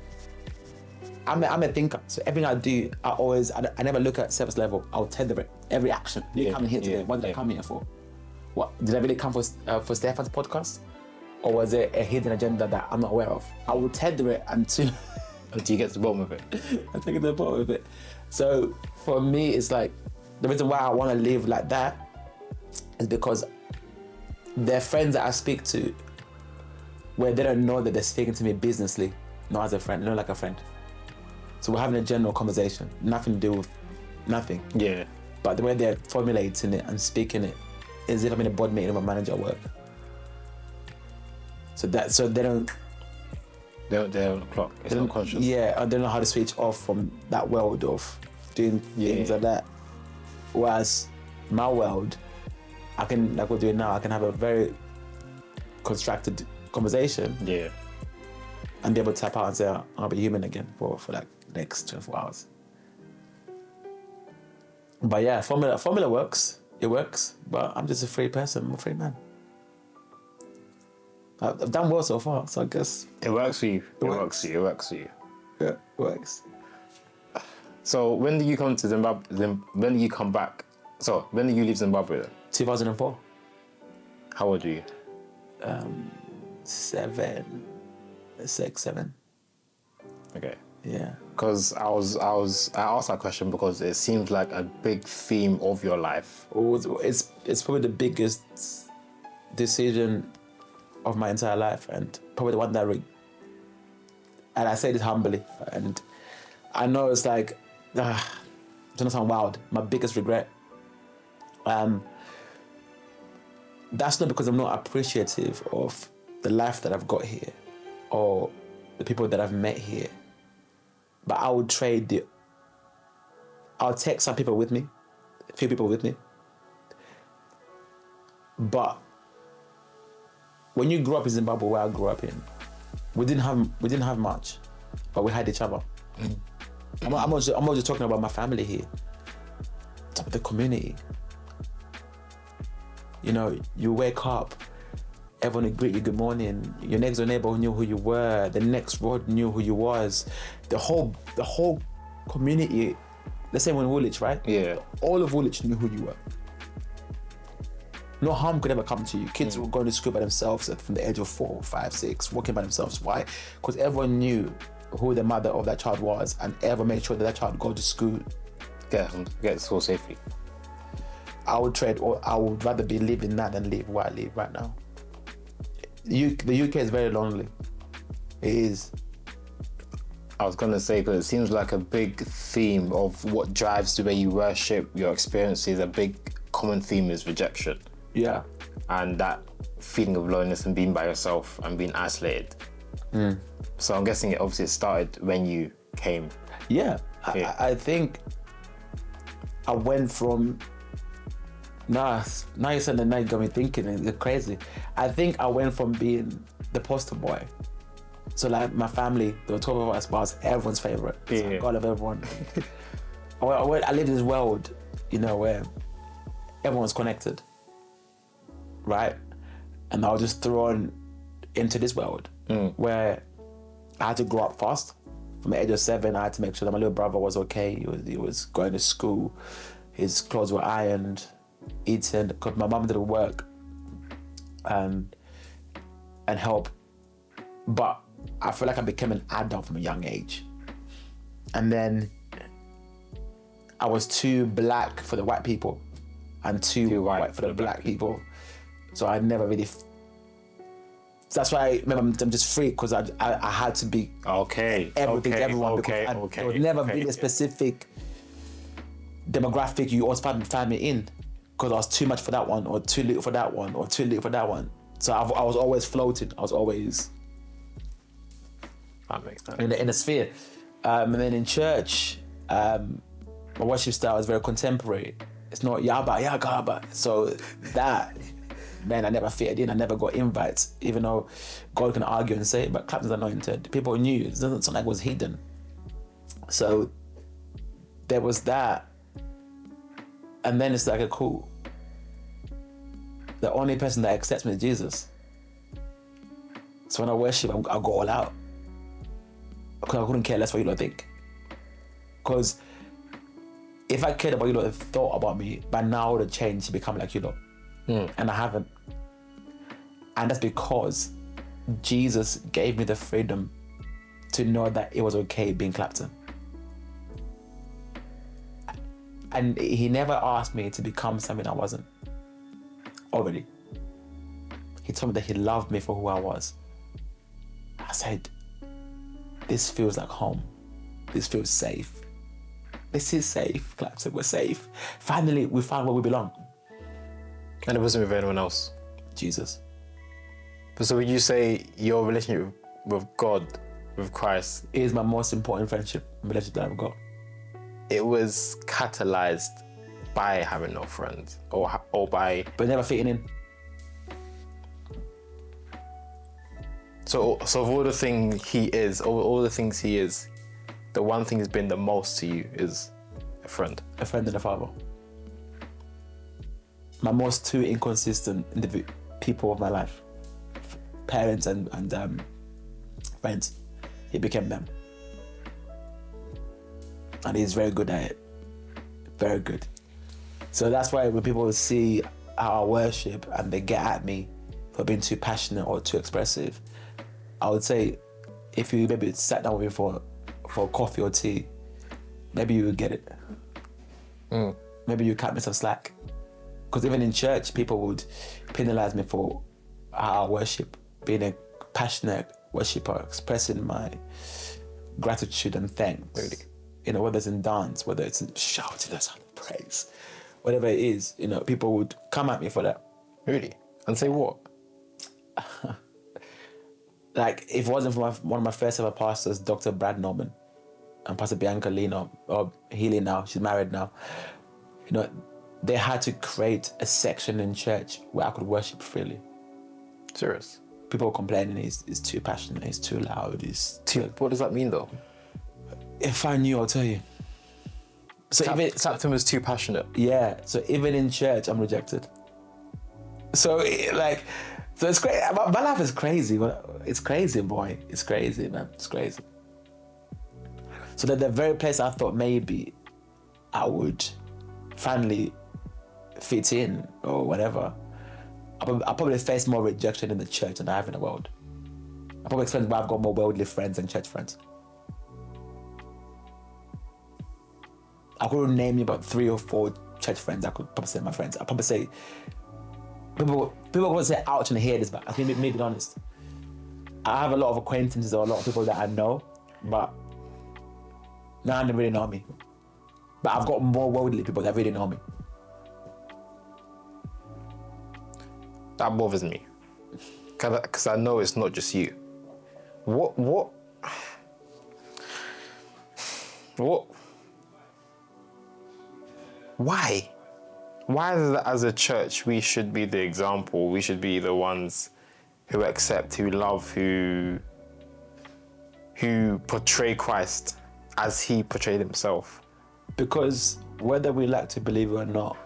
Speaker 2: I'm a thinker. So everything I do, I never look at surface level. I'll tether it. Every action. You come here today. What did I come here for? What did I really come for Stefan's podcast? Or was it a hidden agenda that I'm not aware of? I will tether it until
Speaker 1: you get to the bottom of it.
Speaker 2: I take it to the bottom of it. So for me, it's like the reason why I want to live like that is because there are friends that I speak to where they don't know that they're speaking to me businessly, not as a friend, not like a friend. So we're having a general conversation, nothing to do with nothing.
Speaker 1: Yeah.
Speaker 2: But the way they're formulating it and speaking it is if I'm in a board meeting with my manager at work. So they don't.
Speaker 1: They're on the clock. It's not conscious.
Speaker 2: Yeah, I don't know how to switch off from that world of doing things like that. Whereas my world, I can, like we're doing now, I can have a very constructed conversation.
Speaker 1: Yeah.
Speaker 2: And be able to tap out and say, I'll be human again for like the next 24 hours. But yeah, formula works. It works. But I'm just a free person. I'm a free man. I've done well so far, so I guess
Speaker 1: it works for you. It works for you.
Speaker 2: Yeah, it works.
Speaker 1: So when did you come to Zimbabwe? When did you come back? So when did you leave Zimbabwe then?
Speaker 2: 2004.
Speaker 1: How old are you?
Speaker 2: 7.
Speaker 1: Okay.
Speaker 2: Yeah.
Speaker 1: Because I asked that question because it seems like a big theme of your life.
Speaker 2: It's probably the biggest decision of my entire life, and probably the one that and I say this humbly, and I know it's like it's gonna sound wild, my biggest regret. That's not because I'm not appreciative of the life that I've got here or the people that I've met here, but I would I'll take some people with me, a few people with me, but when you grew up in Zimbabwe, where I grew up in, we didn't have much, but we had each other. I'm not just talking about my family here. It's about the community. You know, you wake up, everyone would greet you good morning. Your next door neighbor knew who you were. The next road knew who you was. The whole community. Let's say we're in Woolwich, right?
Speaker 1: Yeah.
Speaker 2: All of Woolwich knew who you were. No harm could ever come to you. Kids were going to school by themselves from the age of 4, 5, 6, walking by themselves. Why? Because everyone knew who the mother of that child was, and everyone made sure that child go to school.
Speaker 1: Get to school safely.
Speaker 2: I would rather be living that than live where I live right now. The UK is very lonely. It is.
Speaker 1: I was gonna say, because it seems like a big theme of what drives the way you worship, your experiences. A big common theme is rejection.
Speaker 2: Yeah.
Speaker 1: And that feeling of loneliness and being by yourself and being isolated. So I'm guessing it obviously started when you came.
Speaker 2: Yeah. I think I went from now you said that, now you got me thinking, and it's crazy. I think I went from being the poster boy. So like my family, there were 12 of us, but I was everyone's favorite. So I God of everyone. I lived in this world, you know, where everyone's connected. Right? And I was just thrown into this world where I had to grow up fast. From the age of 7, I had to make sure that my little brother was okay. He was going to school. His clothes were ironed, eaten, because my mum didn't work and help. But I feel like I became an adult from a young age. And then I was too black for the white people and too white for the black people. So I never really So that's why I'm just free, because I had to be everything to everyone, because there would never be a specific demographic you always find me in, because I was too much for that one, or too little for that one, or too little for that one. So I was always floating. I was always
Speaker 1: that makes sense.
Speaker 2: in a sphere. And then in church, my worship style is very contemporary. It's not yaba. So that, man, I never fitted in. I never got invites, even though God can argue and say, but Clapton's anointed. People knew. It doesn't sound like it was hidden. So there was that. And then it's like, cool. The only person that accepts me is Jesus. So when I worship, I go all out. Because I couldn't care less what you lot think. Because if I cared about you lot, thought about me, by now I would have changed to become like you lot. And I haven't. And that's because Jesus gave me the freedom to know that it was okay being Clapton. And he never asked me to become something I wasn't already. He told me that he loved me for who I was. I said, this feels like home. This feels safe. This is safe, Clapton, we're safe. Finally, we found where we belong.
Speaker 1: And it wasn't with anyone else?
Speaker 2: Jesus.
Speaker 1: But so would you say your relationship with God, with Christ,
Speaker 2: is my most important relationship that I've got.
Speaker 1: It was catalyzed by having no friends, or by...
Speaker 2: But never fitting in.
Speaker 1: So of all the things he is, all the things he is, the one thing that's been the most to you is a friend.
Speaker 2: A friend and a father. My most two inconsistent people of my life. Parents and friends. He became them. And he's very good at it. Very good. So that's why when people see our worship and they get at me for being too passionate or too expressive, I would say, if you maybe sat down with me for coffee or tea, maybe you would get it. Maybe you cut me some slack. Because even in church, people would penalize me for our worship, being a passionate worshiper, expressing my gratitude and thanks.
Speaker 1: Really?
Speaker 2: You know, whether it's in dance, whether it's in shouting, that's praise, whatever it is, you know, people would come at me for that.
Speaker 1: Really? And say what?
Speaker 2: Like, if it wasn't for one of my first ever pastors, Dr. Brad Norman, and Pastor Bianca Lino, or Healy now, she's married now, you know, they had to create a section in church where I could worship freely.
Speaker 1: Serious?
Speaker 2: People were complaining he's too passionate, he's too loud, he's too...
Speaker 1: What does that mean though?
Speaker 2: If I knew, I'll tell you. So
Speaker 1: Clapton was too passionate.
Speaker 2: Yeah, so even in church, I'm rejected. So it's crazy. My life is crazy. It's crazy, boy. It's crazy, man. It's crazy. So that the very place I thought maybe I would finally fit in or whatever, I probably face more rejection in the church than I have in the world. I probably explain why I've got more worldly friends than church friends. I couldn't name you about 3 or 4 church friends I could probably say my friends. I'd probably say, people would say ouch and hear this, but I think me being honest, I have a lot of acquaintances or a lot of people that I know, but none of them really know me. But I've got more worldly people that really know me.
Speaker 1: That bothers me. Because I know it's not just you. What? Why? Why is it that as a church we should be the example? We should be the ones who accept, who love, who portray Christ as he portrayed himself?
Speaker 2: Because whether we like to believe it or not,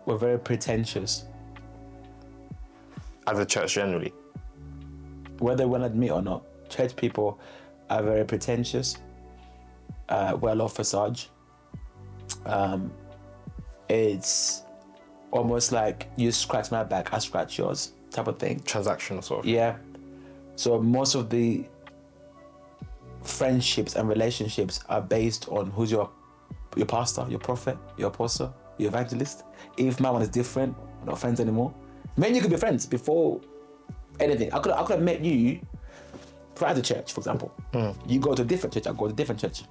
Speaker 2: we're very pretentious.
Speaker 1: As a church generally?
Speaker 2: Whether we want to admit or not, church people are very pretentious, well off facade. It's almost like you scratch my back, I scratch yours type of thing.
Speaker 1: Transactional sort of.
Speaker 2: Yeah. So most of the friendships and relationships are based on who's your pastor, your prophet, your apostle, your evangelist. If my one is different, we're not friends anymore. Men, you could be friends before anything. I could have met you prior to church, for example. You go to a different church, I go to a different church.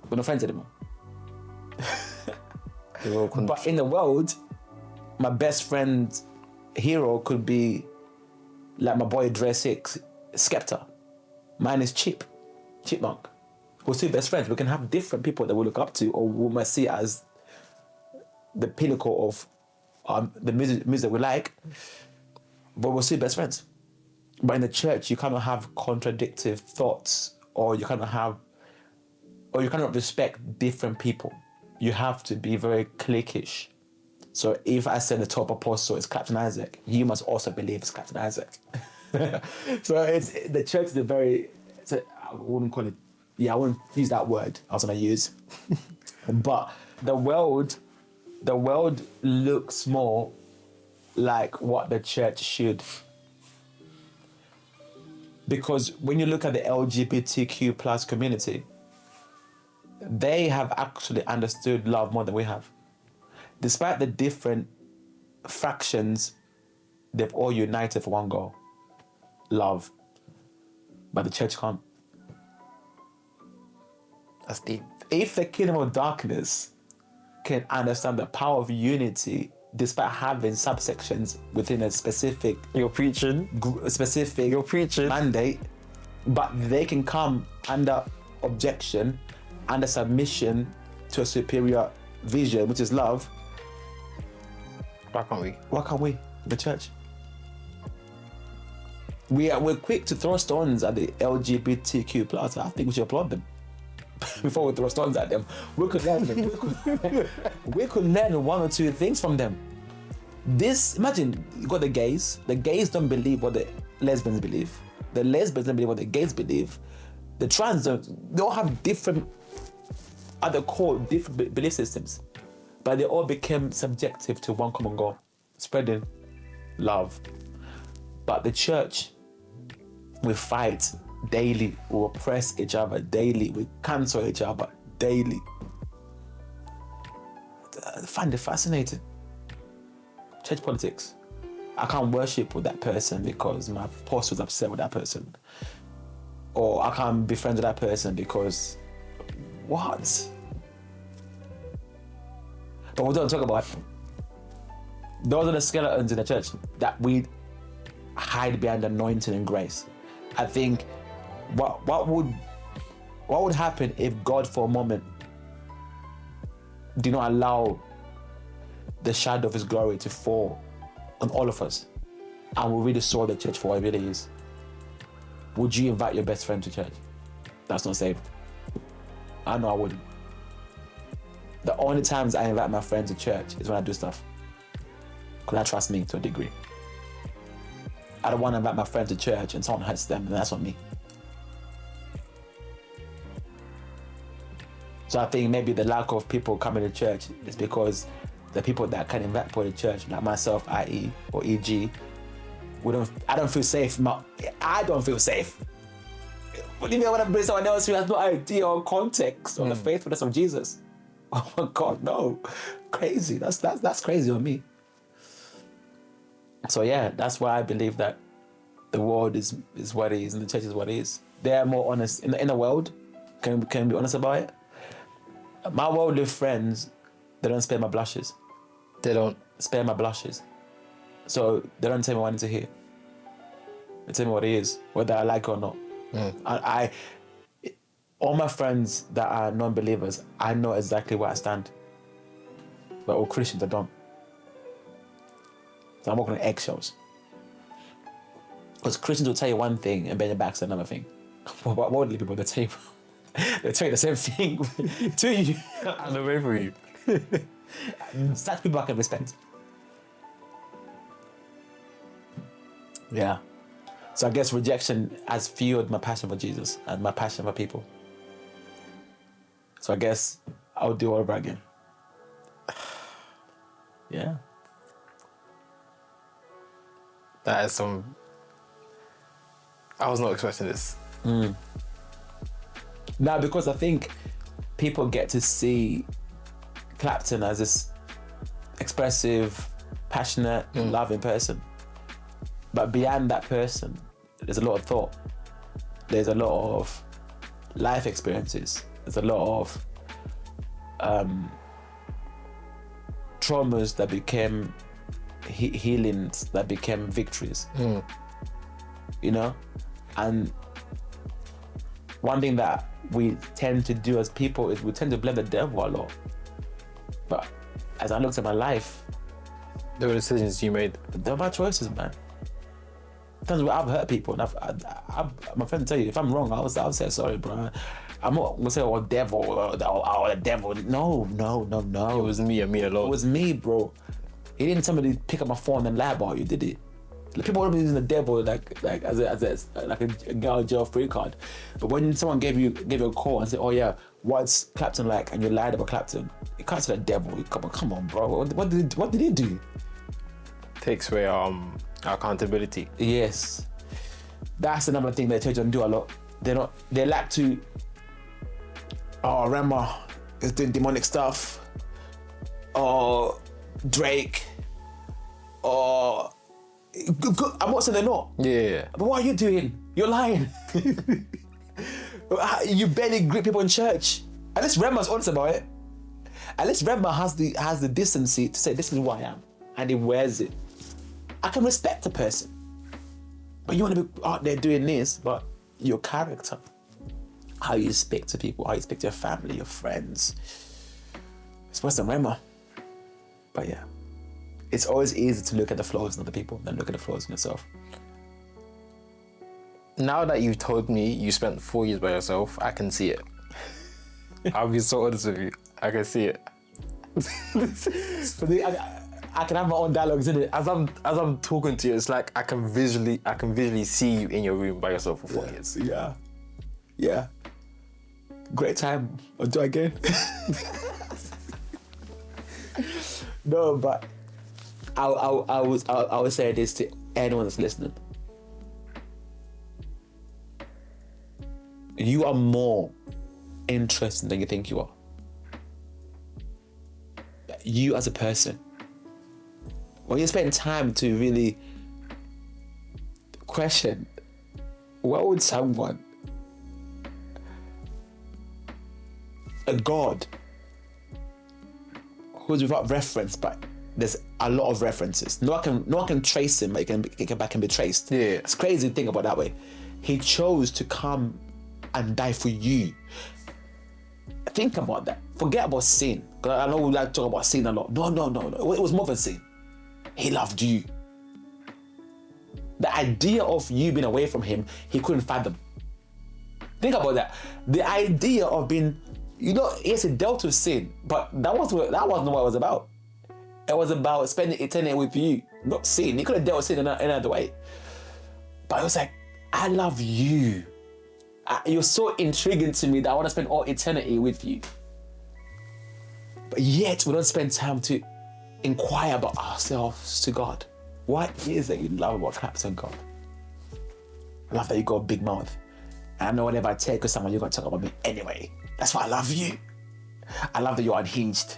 Speaker 2: We're not friends anymore. But in the world, my best friend hero could be like my boy Dre 6, Skepta. Mine is Chipmunk. We're still best friends. We can have different people that we look up to or we might see as the pinnacle of the music we like, but we're still best friends. But in the church, you kind of have contradictory thoughts, or you kind of respect different people. You have to be very cliquish. So if I say the top apostle is Clapton Isaac, you must also believe it's Clapton Isaac. So the church is I wouldn't call it, I wouldn't use that word I was gonna use. But the world looks more like what the church should. Because when you look at the LGBTQ plus community, they have actually understood love more than we have. Despite the different fractions, they've all united for one goal: love. But the church can't.
Speaker 1: That's deep.
Speaker 2: If the kingdom of darkness can understand the power of unity, despite having subsections within a specific
Speaker 1: You're preaching. You're preaching.
Speaker 2: mandate, but they can come under objection, under submission to a superior vision, which is love.
Speaker 1: Why can't we?
Speaker 2: Why can't we, the church? We're quick to throw stones at the LGBTQ plus. I think we should applaud them before we throw stones at them. We could learn one or two things from them. Imagine you got the gays. The gays don't believe what the lesbians believe. The lesbians don't believe what the gays believe. The trans they all have different, at the core, different belief systems, but they all became subjective to one common goal: spreading love. But the church, we fight daily, we oppress each other daily, we cancel each other daily. I find it fascinating. Church politics. I can't worship with that person because my pastor's upset with that person. Or I can't be friends with that person because what? But we don't talk about it. Those are the skeletons in the church that we hide behind anointing and grace. I think what would happen if God for a moment did not allow the shadow of his glory to fall on all of us and we really saw the church for what it really is? Would you invite your best friend to church that's not saved? I know I wouldn't. The only times I invite my friends to church is when I do stuff, because I trust me to a degree. I don't want to invite my friend to church and someone hurts them, and that's on me. So I think maybe the lack of people coming to church is because the people that can invite people to church, like myself, i.e. or e.g., I don't feel safe. I don't feel safe. What do you mean I want to bring someone else who has no idea or context on the faithfulness of Jesus? Oh my God, no. Crazy. That's crazy on me. So yeah, that's why I believe that the world is what it is and the church is what it is. They're more honest. In the world, can we be honest about it? My worldly friends, they don't spare my blushes.
Speaker 1: They don't
Speaker 2: spare my blushes. So they don't tell me what I need to hear. They tell me what it is, whether I like it or not. I all my friends that are non-believers, I know exactly where I stand. But all Christians, I don't. So I'm walking on eggshells. Because Christians will tell you one thing and bend your back to another thing. What worldly people, they tell you the same thing to you.
Speaker 1: and away from you.
Speaker 2: Such people I can respect. Yeah. So I guess rejection has fueled my passion for Jesus and my passion for people. So I guess I'll do all over again. Yeah.
Speaker 1: That is some... I was not expecting this.
Speaker 2: Now, because I think people get to see Clapton as this expressive, passionate, loving person. But beyond that person, there's a lot of thought. There's a lot of life experiences. There's a lot of traumas that became healings, that became victories. You know? And one thing that we tend to do as people is we tend to blame the devil a lot. But as I looked at my life,
Speaker 1: There were decisions you made.
Speaker 2: they're my choices, man. Sometimes I've hurt people, and my friend tell you, if I'm wrong, I'll say sorry, bro. I'm not gonna say, oh, devil, the devil. No.
Speaker 1: It was me and me alone.
Speaker 2: It was me, bro. He didn't tell me to pick up my phone and lie about you, did he? People want to be using the devil like as a girl jail free card. But when someone gave you a call and said, oh yeah, what's Clapton like? And you lied about Clapton, you can't say the devil. Come on, bro. What did he do?
Speaker 1: Takes away accountability.
Speaker 2: Yes. That's another thing that children do a lot. They like to, oh, Rema is doing demonic stuff, or Drake, or I'm not saying they're not.
Speaker 1: Yeah.
Speaker 2: But what are you doing? You're lying. You barely greet people in church. At least Rema's honest about it. At least Rema has the decency to say, this is who I am, and he wears it. I can respect a person, but you want to be out there doing this, but your character, how you speak to people, how you speak to your family, your friends, it's worse than Rema. But yeah, it's always easy to look at the flaws in other people than look at the flaws in yourself.
Speaker 1: Now that you've told me you spent 4 years by yourself, I can see it. I'll be so honest with you. I can see it.
Speaker 2: I can have my own dialogues in it.
Speaker 1: As I'm talking to you, it's like I can visually see you in your room by yourself for 4 years.
Speaker 2: Yeah. Great time. I'll do it again. No, but I would say this to anyone that's listening. You are more interesting than you think you are. You as a person. When you spend time to really question, what would someone, a God who's without reference, but there's a lot of references. No one can trace him, but it can be traced.
Speaker 1: Yeah.
Speaker 2: It's crazy to think about that way. He chose to come and die for you. Think about that. Forget about sin. Because I know we like to talk about sin a lot. No. It was more than sin. He loved you. The idea of you being away from him, he couldn't fathom. Think about that. The idea of being, yes, he dealt with sin, but that wasn't what it was about. It was about spending eternity with you, not sin. He could have dealt with sin in another way. But it was like, I love you. You're so intriguing to me that I want to spend all eternity with you. But yet we don't spend time to inquire about ourselves to God. What is it you love about Clapton, God? I love that you got a big mouth. And I know whenever I take with someone, you're going to talk about me anyway. That's why I love you. I love that you're unhinged.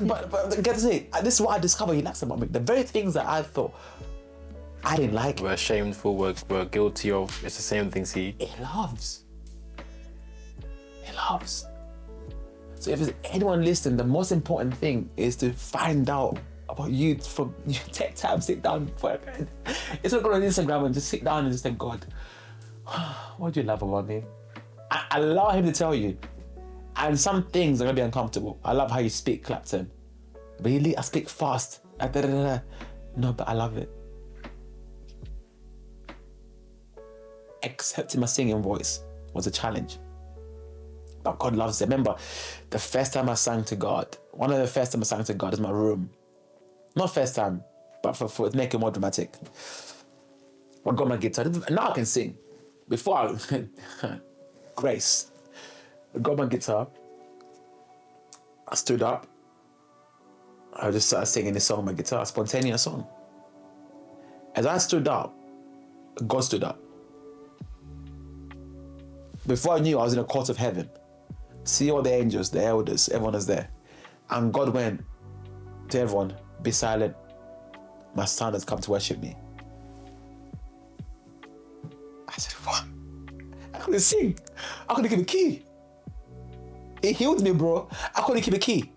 Speaker 2: but get to say, this is what I discovered he likes about me. The very things that I thought I didn't like.
Speaker 1: We're shameful, we're guilty of. It's the same things he loves.
Speaker 2: He loves. So if there's anyone listening, the most important thing is to find out about you. Take time, sit down. It's not going on Instagram and just sit down and just think, God, what do you love about me? Allow him to tell you. And some things are going to be uncomfortable. I love how you speak, Clapton. Really? I speak fast. No, but I love it. Accepting my singing voice was a challenge. But God loves it. Remember, the first time I sang to God, one of the first time I sang to God is my room. Not first time, but for make it more dramatic. I got my guitar. Now I can sing. Before grace. I got my guitar. I stood up. I just started singing this song on my guitar, a spontaneous song. As I stood up, God stood up. Before I knew, I was in a court of heaven. See all the angels, the elders, everyone is there. And God went to everyone, be silent. My son has come to worship me. said, what? I couldn't sing. I couldn't keep a key. It healed me, bro. I couldn't keep a key.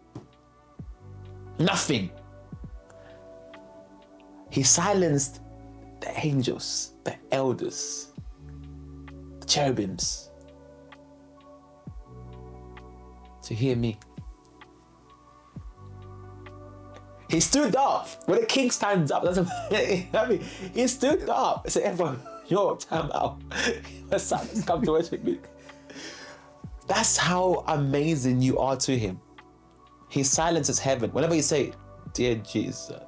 Speaker 2: Nothing. He silenced the angels, the elders, the cherubims to hear me. He stood up. When the king stands up, that's I mean, he stood up. He said, everyone, yo, time out. Let's come to worship me. That's how amazing you are to him. He silences heaven. Whenever you say, dear Jesus,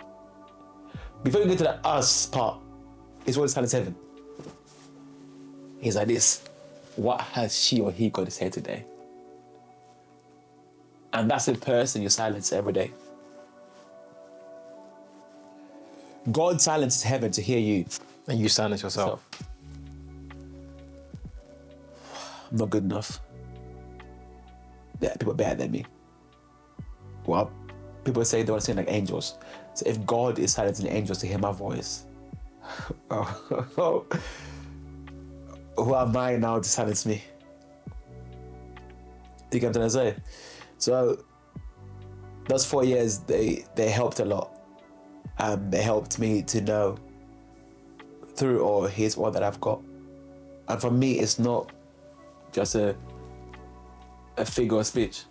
Speaker 2: before you get to the us part, it's always silence heaven. He's like this. What has she or he got to say today? And that's the person you silence every day. God silences heaven to hear you.
Speaker 1: And you silence yourself.
Speaker 2: I'm not good enough. There are people better than me. Well, people say they want to sing like angels. So if God is silencing angels to hear my voice, who am I now to silence me? You get what I'm trying to say? So those 4 years, they helped a lot. They helped me to know through all He's all that I've got. And for me, it's not just a figure of speech.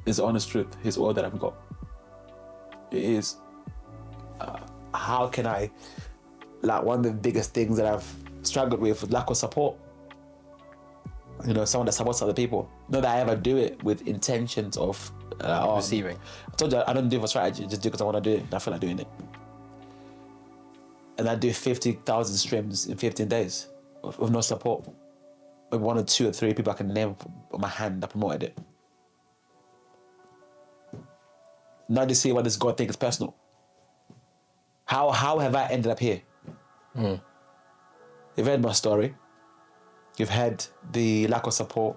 Speaker 2: It's the honest truth. He's all that I've got. It is. How can I, like, one of the biggest things that I've struggled with was lack of support. You know, someone that supports other people. Not that I ever do it with intentions of
Speaker 1: Receiving.
Speaker 2: I told you I don't do it for strategy, just do it because I want to do it. And I feel like doing it. And I do 50,000 streams in 15 days with no support. Maybe 1 or 2 or 3 people I can name on my hand that promoted it. Now you see what this God thing is personal. How have I ended up here? You've heard my story. You've had the lack of support,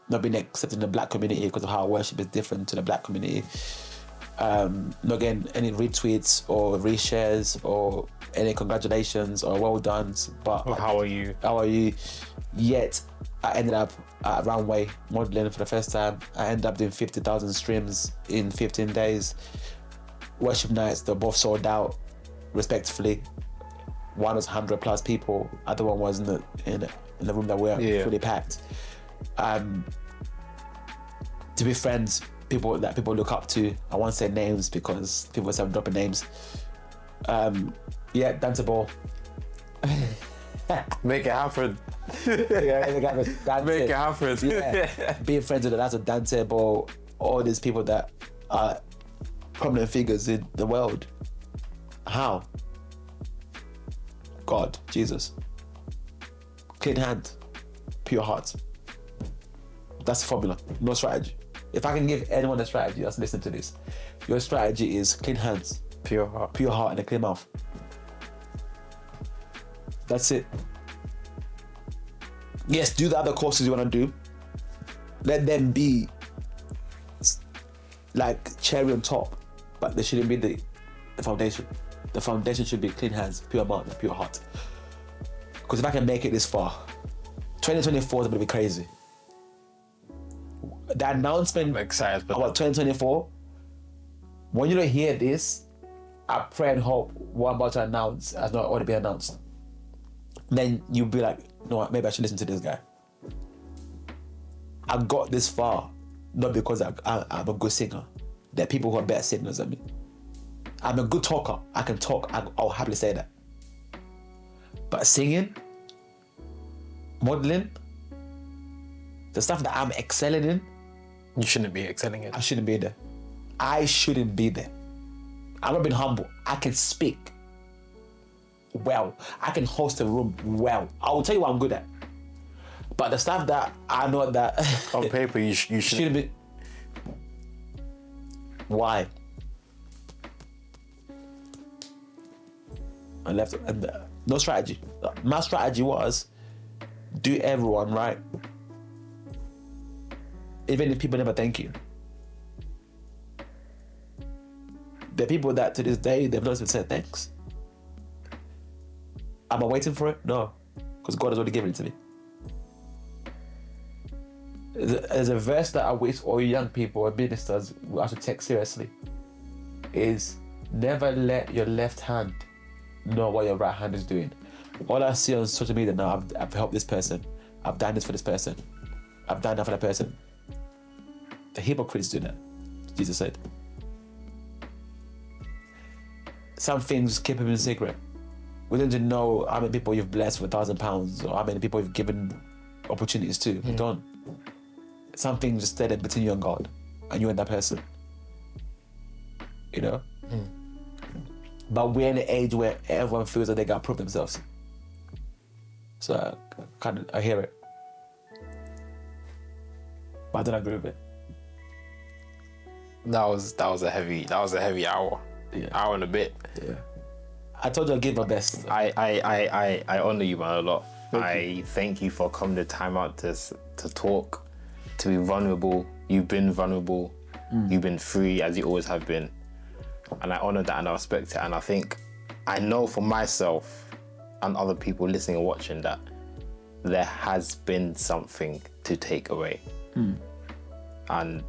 Speaker 2: not being accepted in the black community because of how worship is different to the black community. Not getting any retweets or reshares or any congratulations or well done. But
Speaker 1: How are you?
Speaker 2: How are you? Yet I ended up at Runway modeling for the first time. I ended up doing 50,000 streams in 15 days. Worship nights, they're both sold out, respectively. One was 100 plus people. Other one was in the room that we're fully packed. To be friends, people that people look up to. I won't say names because people start dropping names. Dance ball.
Speaker 1: Make it happen.
Speaker 2: Make
Speaker 1: it happen.
Speaker 2: Yeah. Being friends with the likes of Dante Ball, all these people that are prominent figures in the world. How? God, Jesus. Clean hand, pure heart. That's the formula, no strategy. If I can give anyone a strategy, just listen to this. Your strategy is clean hands,
Speaker 1: Pure heart.
Speaker 2: and a clean mouth. That's it. Yes, do the other courses you want to do. Let them be like cherry on top, but they shouldn't be the foundation. The foundation should be clean hands, pure mouth, and pure heart. Because if I can make it this far, 2024 is going to be crazy. The announcement
Speaker 1: I'm excited
Speaker 2: about 2024, when you don't hear this, I pray and hope what I'm about to announce has not already been announced. Then you'll be like, no, maybe I should listen to this guy. I got this far, not because I'm a good singer. There are people who are better singers than me. I'm a good talker. I can talk. I'll happily say that. But singing, modeling, the stuff that I'm excelling in,
Speaker 1: You shouldn't be excelling it.
Speaker 2: I shouldn't be there. I shouldn't be there. I'm not being humble. I can speak well. I can host a room well. I will tell you what I'm good at. But the stuff that I know that
Speaker 1: On paper, you
Speaker 2: shouldn't be. Why? I left and no strategy. My strategy was do everyone right. Even if people never thank you. There are people that to this day, they've not even said thanks. Am I waiting for it? No. because God has already given it to me. There's a verse that I wish all young people or ministers will have to take seriously. Is never let your left hand know what your right hand is doing. All I see on social media now, I've helped this person, I've done this for this person, I've done that for that person. The hypocrites do that, Jesus said. Some things keep him in secret. We don't know how many people you've blessed with £1,000 or how many people you've given opportunities to. We don't. Some things just stay there between you and God, and you and that person. You know? But we're in an age where everyone feels that they got to prove themselves. So I hear it. But I don't agree with it.
Speaker 1: That was a heavy hour.
Speaker 2: Yeah.
Speaker 1: Hour and a bit.
Speaker 2: Yeah. I told you I'd give my best.
Speaker 1: I honor you, man, a lot.
Speaker 2: Thank you.
Speaker 1: Thank you for coming the time out to talk, to be vulnerable. You've been vulnerable. You've been free, as you always have been. And I honor that and I respect it. And I know for myself and other people listening and watching that there has been something to take away. And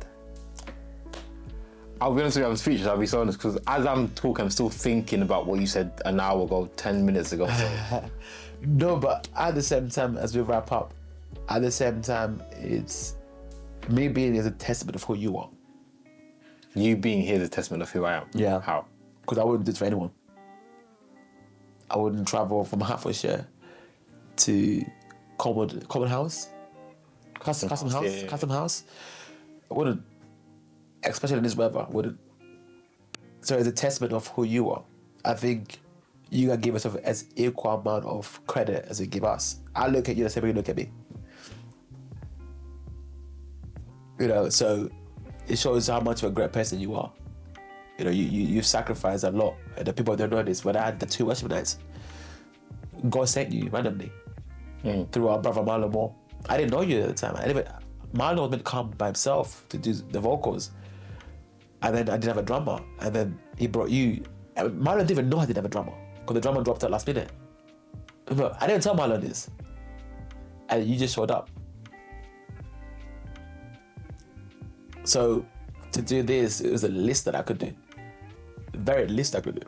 Speaker 1: I'll be honest with you, I'm speechless. I'll be so honest, because as I'm talking, I'm still thinking about what you said an hour ago, 10 minutes ago.
Speaker 2: No, but at the same time, as we wrap up, at the same time, it's me being is a testament of who you are.
Speaker 1: You being here is a testament of who I am.
Speaker 2: Yeah.
Speaker 1: How?
Speaker 2: Because I wouldn't do it for anyone. I wouldn't travel from Hertfordshire to Common House. Custom House.
Speaker 1: Yeah.
Speaker 2: Custom House. I wouldn't. Especially in this weather, I wouldn't. So it's a testament of who you are. I think you gotta give yourself as equal amount of credit as you give us. I look at you the same way you look at me. You know, so it shows how much of a great person you are. You know, you've sacrificed a lot. And the people don't know this, when I had the 2 worship nights, God sent you randomly through our brother Marlon Moore. I didn't know you at the time. Marlon was meant to come by himself to do the vocals. And then I didn't have a drummer. And then he brought you. And Marlon didn't even know I didn't have a drummer, because the drummer dropped out last minute. But I didn't tell Marlon this. And you just showed up. So to do this, it was a list that I could do. The very least I could do.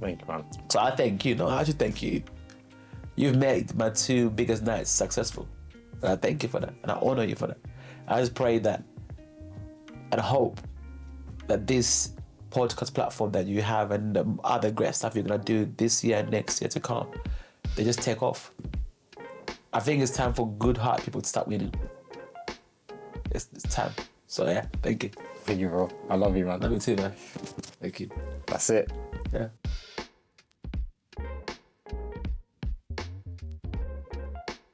Speaker 1: Thank you, man.
Speaker 2: So I thank you. No, I should thank you. You've made my 2 biggest nights successful. And I thank you for that. And I honor you for that. I just pray that and hope that this podcast platform that you have and the other great stuff you're going to do this year and next year to come, they just take off. I think it's time for good heart people to start winning. It's time. So yeah, thank you.
Speaker 1: Thank you, bro. I love you, man.
Speaker 2: Love you too, man. Thank you.
Speaker 1: That's it.
Speaker 2: Yeah.